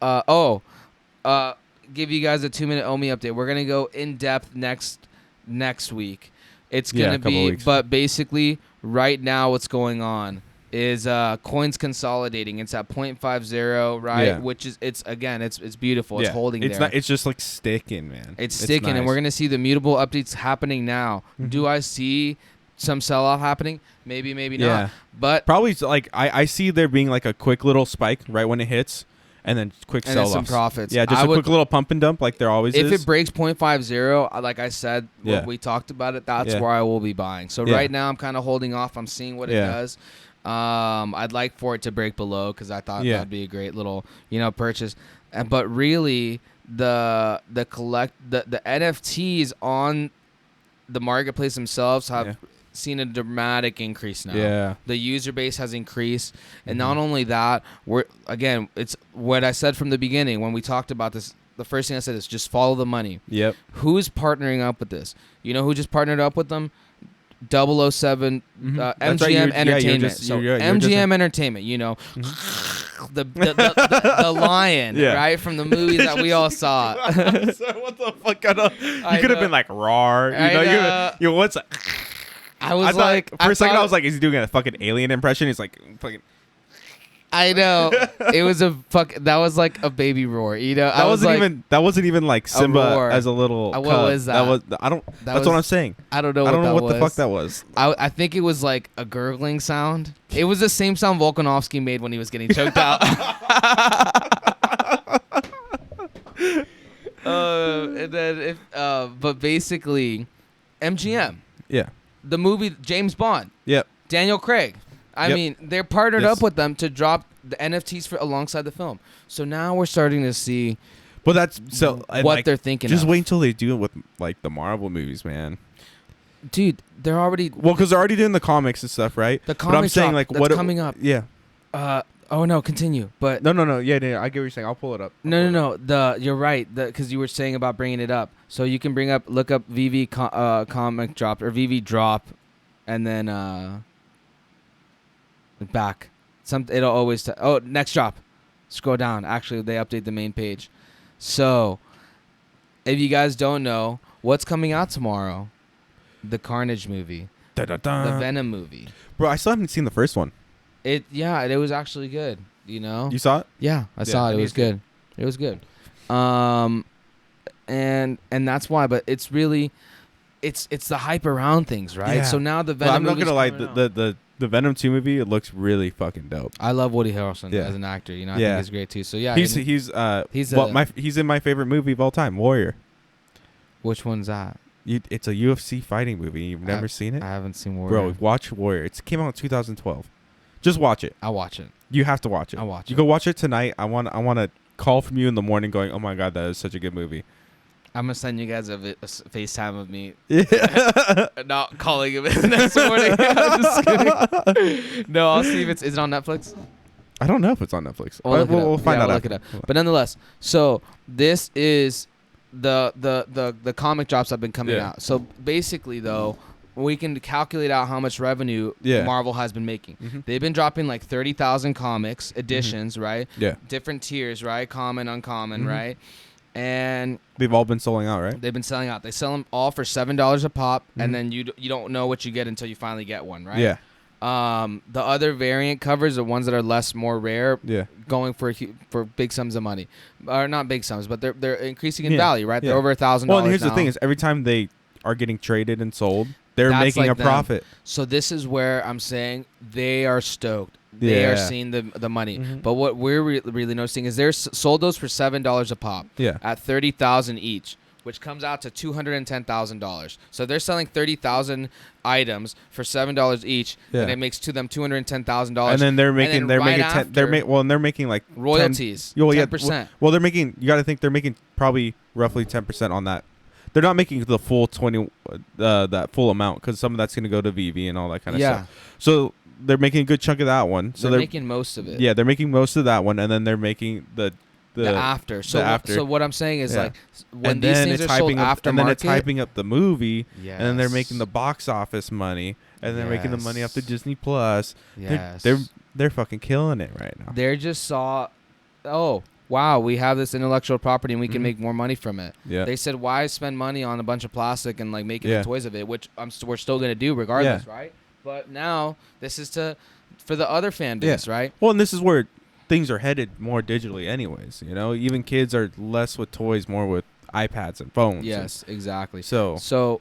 Speaker 1: give you guys a 2-minute Omi update. We're gonna go in depth next week. It's
Speaker 2: Yeah,
Speaker 1: gonna
Speaker 2: a couple
Speaker 1: be
Speaker 2: weeks.
Speaker 1: but basically right now what's going on is coins consolidating. It's at 0.50, right?
Speaker 2: Yeah.
Speaker 1: Which is it's beautiful. It's holding
Speaker 2: It's
Speaker 1: there.
Speaker 2: not. It's just like sticking, man.
Speaker 1: It's sticking, and
Speaker 2: nice.
Speaker 1: we're gonna see the mutable updates happening now.
Speaker 2: Mhm.
Speaker 1: Do I see some sell-off happening? Maybe
Speaker 2: Yeah.
Speaker 1: not. But
Speaker 2: Probably like I see there being like a quick little spike right when it hits, and then quick
Speaker 1: and then
Speaker 2: sell
Speaker 1: some
Speaker 2: offs.
Speaker 1: profits.
Speaker 2: Yeah, just
Speaker 1: I
Speaker 2: a
Speaker 1: would-
Speaker 2: quick little pump and dump like there always
Speaker 1: If
Speaker 2: is.
Speaker 1: it breaks 0.50, like I said,
Speaker 2: Yeah.
Speaker 1: what we talked about it, that's
Speaker 2: Yeah.
Speaker 1: where I will be buying. So
Speaker 2: Yeah.
Speaker 1: right now I'm kind of holding off. I'm seeing what it
Speaker 2: Yeah.
Speaker 1: does. I'd like for it to break below because I thought
Speaker 2: Yeah.
Speaker 1: that'd be a great little purchase. But really the NFTs on the marketplace themselves have seen a dramatic increase now.
Speaker 2: Yeah.
Speaker 1: The user base has increased, and
Speaker 2: Mhm.
Speaker 1: not only that, it's what I said from the beginning when we talked about this. The first thing I said is just follow the money.
Speaker 2: Yep.
Speaker 1: Who's partnering up with this? You know who just partnered up with them? 007
Speaker 2: Mhm. That's right,
Speaker 1: MGM
Speaker 2: you're
Speaker 1: Entertainment.
Speaker 2: just-
Speaker 1: So
Speaker 2: you're just-
Speaker 1: MGM Entertainment, you know, the lion,
Speaker 2: Yeah.
Speaker 1: right, from the movies that we all saw.
Speaker 2: So what the fuck? You could have been like roar. You
Speaker 1: I
Speaker 2: know,
Speaker 1: know.
Speaker 2: you what's?
Speaker 1: I was
Speaker 2: I thought,
Speaker 1: like,
Speaker 2: for a second,
Speaker 1: thought-
Speaker 2: I was like, is he doing a fucking alien impression? He's like, fucking.
Speaker 1: I know. It was that was like a baby roar, you know.
Speaker 2: That wasn't even like Simba
Speaker 1: roar.
Speaker 2: as a little.
Speaker 1: What
Speaker 2: cub.
Speaker 1: was that?
Speaker 2: That's what I'm saying.
Speaker 1: I don't know.
Speaker 2: I don't know what
Speaker 1: that
Speaker 2: the
Speaker 1: was.
Speaker 2: fuck that was.
Speaker 1: I think it was like a gurgling sound. It was the same sound Volkanovski made when he was getting choked out. And then but basically, MGM,
Speaker 2: Yeah.
Speaker 1: the movie James Bond,
Speaker 2: Yep.
Speaker 1: Daniel Craig. I
Speaker 2: Yep.
Speaker 1: mean, they're partnered
Speaker 2: Yes.
Speaker 1: up with them to drop the NFTs alongside the film. So now we're starting to see
Speaker 2: But that's so. and,
Speaker 1: what
Speaker 2: like,
Speaker 1: they're thinking.
Speaker 2: Just
Speaker 1: of.
Speaker 2: wait until they do it with like the Marvel movies, man.
Speaker 1: Dude. They're already
Speaker 2: Well, because they're already doing the comics and stuff, right?
Speaker 1: the
Speaker 2: But I'm
Speaker 1: comic
Speaker 2: saying
Speaker 1: drop
Speaker 2: like
Speaker 1: that's
Speaker 2: what
Speaker 1: coming up.
Speaker 2: Yeah.
Speaker 1: Oh no, continue. But
Speaker 2: No. Yeah. I get what you're saying. I'll pull it up.
Speaker 1: No. You're right. Because you were saying about bringing it up. So you can look up VV comic drop or VV drop, and then back. It'll always. Next drop. Scroll down. Actually, they update the main page. So, if you guys don't know, what's coming out tomorrow? The Carnage movie, the Venom movie.
Speaker 2: Bro, I still haven't seen the first one.
Speaker 1: It was actually good. You know.
Speaker 2: You saw it?
Speaker 1: Yeah, I saw
Speaker 2: I
Speaker 1: it. It
Speaker 2: need
Speaker 1: was
Speaker 2: to see it.
Speaker 1: good. It was good. And that's why. But it's really, it's the hype around things, right?
Speaker 2: Yeah.
Speaker 1: So now the
Speaker 2: Well,
Speaker 1: Venom.
Speaker 2: I'm not
Speaker 1: movie's
Speaker 2: gonna lie.
Speaker 1: coming out.
Speaker 2: The Venom 2 movie, it looks really fucking dope.
Speaker 1: I love Woody Harrelson
Speaker 2: Yeah.
Speaker 1: as an actor. You know, I
Speaker 2: Yeah.
Speaker 1: think he's great too. So yeah,
Speaker 2: He's
Speaker 1: and
Speaker 2: he's
Speaker 1: a-
Speaker 2: he's in my favorite movie of all time, Warrior.
Speaker 1: which one's that?
Speaker 2: It's a UFC fighting movie. You've never seen it,
Speaker 1: I haven't seen Warrior.
Speaker 2: bro? Watch Warrior. It came out in 2012. Just watch it.
Speaker 1: I'll watch it.
Speaker 2: You have to watch it.
Speaker 1: I'll watch
Speaker 2: You
Speaker 1: it.
Speaker 2: go watch it tonight. I want to call from you in the morning, going, "Oh my god, that is such a good movie."
Speaker 1: I'm gonna send you guys a FaceTime of me
Speaker 2: Yeah.
Speaker 1: not calling him the next morning. I'm just kidding. No, I'll see if is it on Netflix.
Speaker 2: I don't know if it's on Netflix.
Speaker 1: We'll
Speaker 2: find out.
Speaker 1: We'll
Speaker 2: After.
Speaker 1: look it up. But nonetheless, so this is the comic drops have been coming
Speaker 2: Yeah.
Speaker 1: out. So basically, though, we can calculate out how much revenue
Speaker 2: Yeah.
Speaker 1: Marvel has been making.
Speaker 2: Mhm.
Speaker 1: They've been dropping like 30,000 comics editions, right?
Speaker 2: Yeah.
Speaker 1: Different tiers, right? Common, uncommon,
Speaker 2: Mhm.
Speaker 1: right? and
Speaker 2: they've all been selling out, right?
Speaker 1: they've been selling out. They sell them all for $7 a pop,
Speaker 2: Mm-hmm.
Speaker 1: and then you don't know what you get until you finally get one, right?
Speaker 2: Yeah.
Speaker 1: The other variant covers are ones that are more rare,
Speaker 2: going
Speaker 1: for big sums of money, or not big sums, but they're increasing in
Speaker 2: Yeah.
Speaker 1: value, right?
Speaker 2: Yeah.
Speaker 1: They're over $1,000.
Speaker 2: Well, and here's
Speaker 1: now.
Speaker 2: the thing: is every time they are getting traded and sold, they're
Speaker 1: That's
Speaker 2: making
Speaker 1: like
Speaker 2: a
Speaker 1: them.
Speaker 2: profit.
Speaker 1: So this is where I'm saying they are stoked. They are seeing the money.
Speaker 2: Mm-hmm.
Speaker 1: But what we're really noticing is they're sold those for $7 a pop.
Speaker 2: Yeah.
Speaker 1: At 30,000 each, which comes out to $210,000. So they're selling 30,000 items for $7 each, and it makes to them $210,000.
Speaker 2: And then they're making they're making like
Speaker 1: royalties. 10%.
Speaker 2: Well, they're making. You got to think they're making probably roughly 10% on that. They're not making the full 20 that full amount because some of that's going to go to VV and all that kind of stuff. So they're making a good chunk of that one. So
Speaker 1: they're making most of it.
Speaker 2: Yeah, they're making most of that one, and then they're making the
Speaker 1: after. So what I'm saying is like when
Speaker 2: and
Speaker 1: these things are sold aftermarket,
Speaker 2: and then it's hyping up the movie,
Speaker 1: yes.
Speaker 2: and then they're making the box office money, and they're making the money off the Disney Plus.
Speaker 1: Yes.
Speaker 2: They're fucking killing it right now.
Speaker 1: They just saw, oh wow, we have this intellectual property and we can make more money from it.
Speaker 2: Yeah.
Speaker 1: They said, why spend money on a bunch of plastic and like making the toys of it, which we're still gonna do regardless, right? But now this is for the other fan base, right?
Speaker 2: Well, and this is where things are headed more digitally anyways, you know? Even kids are less with toys, more with iPads and phones.
Speaker 1: Yes, exactly.
Speaker 2: So
Speaker 1: the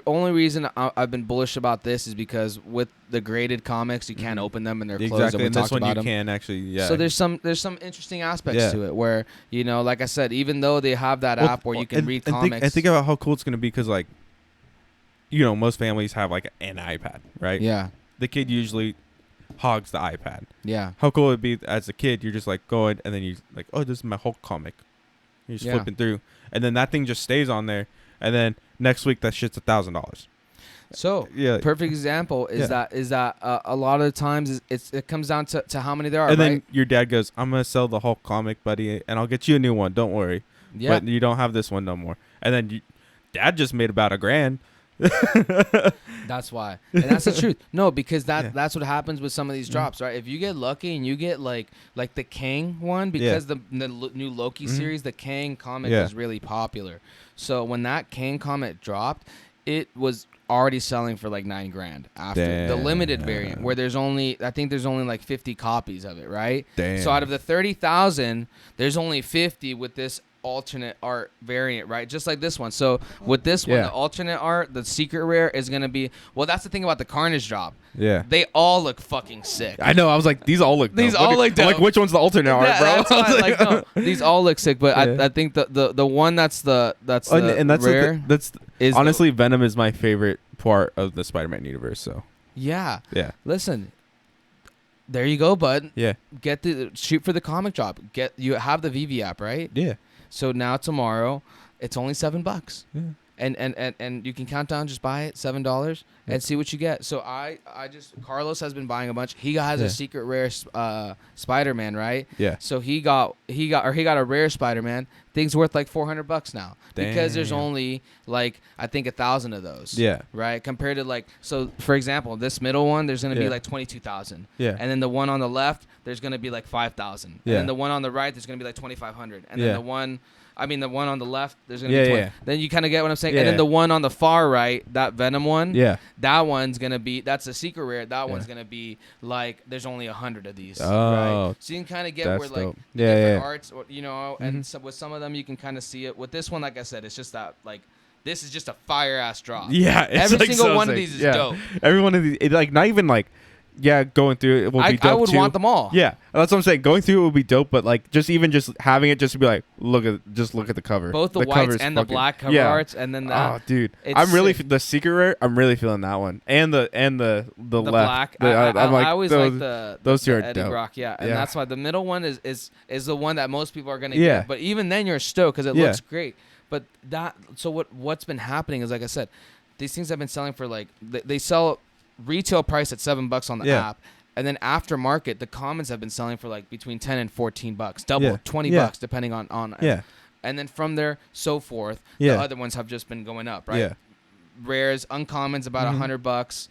Speaker 1: only reason I've been bullish about this is because with the graded comics, you can't open them and they're closed.
Speaker 2: Exactly,
Speaker 1: and
Speaker 2: this one you can actually,
Speaker 1: So there's some interesting aspects to it where, you know, like I said, even though they have that app where you can read comics.
Speaker 2: And think about how cool it's going to be because, like, you know, most families have, like, an iPad, right?
Speaker 1: Yeah.
Speaker 2: The kid usually hogs the iPad.
Speaker 1: Yeah.
Speaker 2: How cool it would be as a kid, you're just, like, going, and then you like, oh, this is my Hulk comic. You're just flipping through. And then that thing just stays on there. And then next week, that shit's $1,000.
Speaker 1: So, perfect example is that a lot of the times it comes down to how many there are,
Speaker 2: and
Speaker 1: right?
Speaker 2: then your dad goes, I'm going to sell the Hulk comic, buddy, and I'll get you a new one. Don't worry.
Speaker 1: Yeah.
Speaker 2: But you don't have this one no more. And then dad just made about $1,000.
Speaker 1: That's why, and that's the truth. No, because that's what happens with some of these drops, right? If you get lucky and you get like the Kang one, because the new Loki series, the Kang comic is really popular. So when that Kang comic dropped, it was already selling for like $9,000 after the limited variant, where I think there's only like 50 copies of it, right? So out of the 30,000, there's only 50 with this alternate art variant, right? Just like this one. So with this one, the alternate art, the secret rare is gonna be, well, that's the thing about the Carnage drop.
Speaker 2: Yeah,
Speaker 1: they all look fucking sick.
Speaker 2: I know. I was like, these all look dope.
Speaker 1: Dope.
Speaker 2: Like, which one's the alternate art, bro?
Speaker 1: That's why, like, no, these all look sick, but I think the one that's rare.
Speaker 2: That's honestly, Venom is my favorite part of the Spider-Man universe. So yeah.
Speaker 1: Listen, there you go, bud.
Speaker 2: Yeah.
Speaker 1: Shoot for the comic drop. You have the VV app, right?
Speaker 2: Yeah.
Speaker 1: So now tomorrow, it's only $7.
Speaker 2: Yeah.
Speaker 1: And you can count down, just buy it, $7, and see what you get. So Carlos has been buying a bunch. He has a secret rare Spider-Man, right?
Speaker 2: Yeah.
Speaker 1: So he got a rare Spider-Man. Thing's worth like $400 now.
Speaker 2: Damn.
Speaker 1: Because there's only like I think 1,000 of those.
Speaker 2: Yeah.
Speaker 1: Right. Compared to like, so for example, this middle one, there's gonna be like 22,000.
Speaker 2: Yeah.
Speaker 1: And then the one on the left, there's gonna be like 5,000.
Speaker 2: Yeah.
Speaker 1: And then the one on the right, there's gonna be like 2,500. And then the one on the left, there's going to be 20.
Speaker 2: Yeah.
Speaker 1: Then you kind of get what I'm saying?
Speaker 2: Yeah.
Speaker 1: And then the one on the far right, that Venom one, that one's going to be, that's a secret rare. That one's going to be like, there's only 100 of these.
Speaker 2: Oh.
Speaker 1: Right? So you can kind of get where like
Speaker 2: dope.
Speaker 1: different arts, you know, and so with some of them, you can kind of see it. With this one, like I said, it's just that like, this is just a fire ass drop.
Speaker 2: Yeah.
Speaker 1: Every single one of these is dope.
Speaker 2: Every one of these, like not even like, going through it will be dope.
Speaker 1: I would
Speaker 2: too.
Speaker 1: want them all.
Speaker 2: Yeah, that's what I'm saying. Going through it would be dope, but like just having it just to be like, look at the cover.
Speaker 1: Both the whites and the black cover arts, and then
Speaker 2: dude, I'm really the secret rare. I'm really feeling that one, and the left.
Speaker 1: Black.
Speaker 2: I'm like,
Speaker 1: I always like those
Speaker 2: two are
Speaker 1: Eddie
Speaker 2: dope.
Speaker 1: Brock, and that's why the middle one is the one that most people are gonna get. But even then, you're stoked because it looks great. But what's been happening is, like I said, these things have been selling for like they sell retail price at $7 on the app, and then aftermarket the commons have been selling for like between $10 and $14, double $20 depending on and then from there so forth. The other ones have just been going up, right? Rares, uncommons about $100,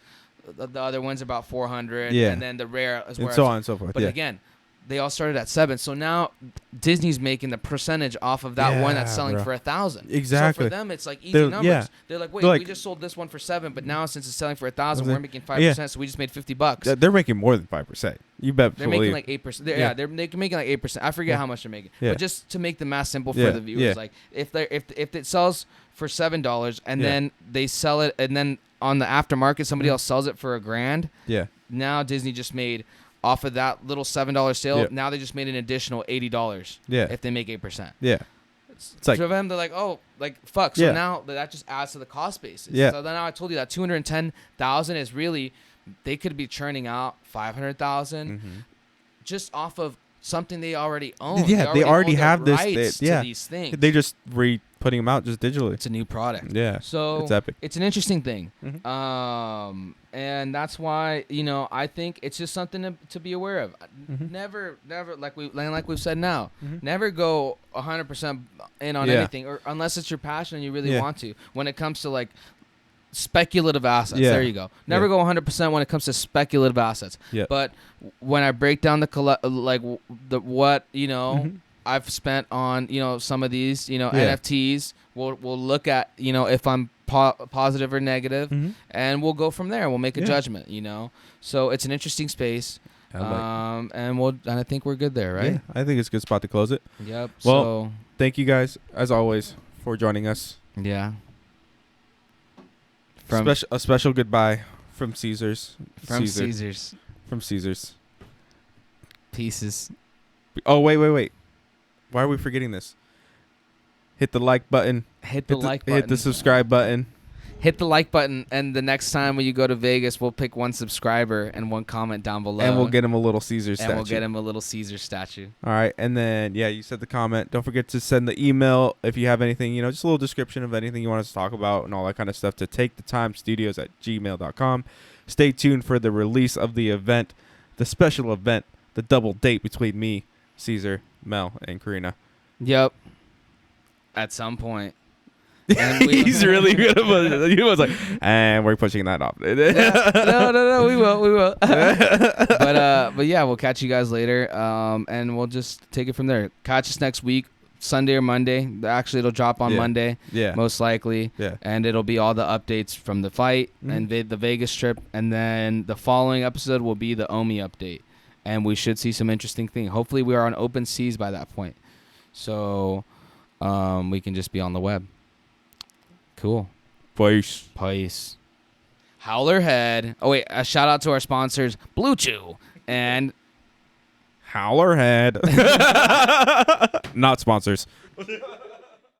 Speaker 1: the other ones about $400, and then the rare is
Speaker 2: and so on and so forth.
Speaker 1: But again, they all started at 7. So now Disney's making the percentage off of that one that's selling
Speaker 2: bro.
Speaker 1: for 1,000.
Speaker 2: Exactly.
Speaker 1: So for them, it's like easy numbers.
Speaker 2: Yeah.
Speaker 1: They're like, wait,
Speaker 2: They're like,
Speaker 1: we just sold this one for 7, but now since it's selling for 1,000,
Speaker 2: like,
Speaker 1: we're making 5%. So we just made $50.
Speaker 2: They're making more than 5%. You bet.
Speaker 1: They're making like 8%. They're making like 8%. I forget how much they're making. But just to make the math simple for the viewers, like if it sells for $7 and then they sell it, and then on the aftermarket somebody else sells it for $1,000.
Speaker 2: Yeah.
Speaker 1: Now Disney just made off of that little $7 sale.
Speaker 2: Yeah.
Speaker 1: Now they just made an additional $80.
Speaker 2: Yeah.
Speaker 1: If they make 8%.
Speaker 2: Yeah.
Speaker 1: It's
Speaker 2: like
Speaker 1: for them. They're like, oh, like fuck. So now that just adds to the cost basis.
Speaker 2: Yeah.
Speaker 1: So then now I told you that 210,000 is really, they could be churning out 500,000 just off of something they already own.
Speaker 2: Yeah, they already
Speaker 1: own the
Speaker 2: have
Speaker 1: rights
Speaker 2: this.
Speaker 1: to these things.
Speaker 2: They just putting them out just digitally.
Speaker 1: It's a new product.
Speaker 2: Yeah.
Speaker 1: So
Speaker 2: it's epic.
Speaker 1: It's an interesting thing.
Speaker 2: Mm-hmm.
Speaker 1: And that's why, I think it's just something to be aware of. Never like we've said now, never go 100% in on anything, or unless it's your passion and you really want to. When it comes to like speculative assets, there you go. Never go 100% when it comes to speculative assets.
Speaker 2: Yeah.
Speaker 1: But when I break down what I've spent on some of these NFTs, we'll look at if I'm positive or negative, and we'll go from there. We'll make a judgment. So it's an interesting space. And I think we're good there, right?
Speaker 2: Yeah, I think it's a good spot to close it.
Speaker 1: Yep.
Speaker 2: Well,
Speaker 1: so
Speaker 2: thank you guys as always for joining us.
Speaker 1: yeah.
Speaker 2: A special goodbye from Caesar's.
Speaker 1: From Caesar's.
Speaker 2: From Caesar's.
Speaker 1: Pieces.
Speaker 2: Oh, wait. Why are we forgetting this? Hit the like button.
Speaker 1: Hit the like button.
Speaker 2: Hit the subscribe button.
Speaker 1: Hit the like button, and the next time when you go to Vegas, we'll pick one subscriber and one comment down below.
Speaker 2: And we'll get him a little Caesar statue.
Speaker 1: And we'll get him a little Caesar statue.
Speaker 2: All right. And then, you said the comment. Don't forget to send the email if you have anything, just a little description of anything you want us to talk about and all that kind of stuff to takethetimestudios@gmail.com. Stay tuned for the release of the event, the special event, the double date between me, Caesar, Mel, and Karina.
Speaker 1: Yep. At some point.
Speaker 2: He's really good about it. He was like, and we're pushing that off.
Speaker 1: No, we will. But yeah, we'll catch you guys later, and we'll just take it from there. Catch us next week, Sunday or Monday. Actually, it'll drop on Monday, most likely, and it'll be all the updates from the fight and the Vegas trip, and then the following episode will be the Omi update, and we should see some interesting things. Hopefully, we are on open seas by that point, so we can just be on the web. Cool. Peace. Howler Head. Oh, wait. A shout out to our sponsors, Blue Chew and
Speaker 2: Howler Head. Not sponsors.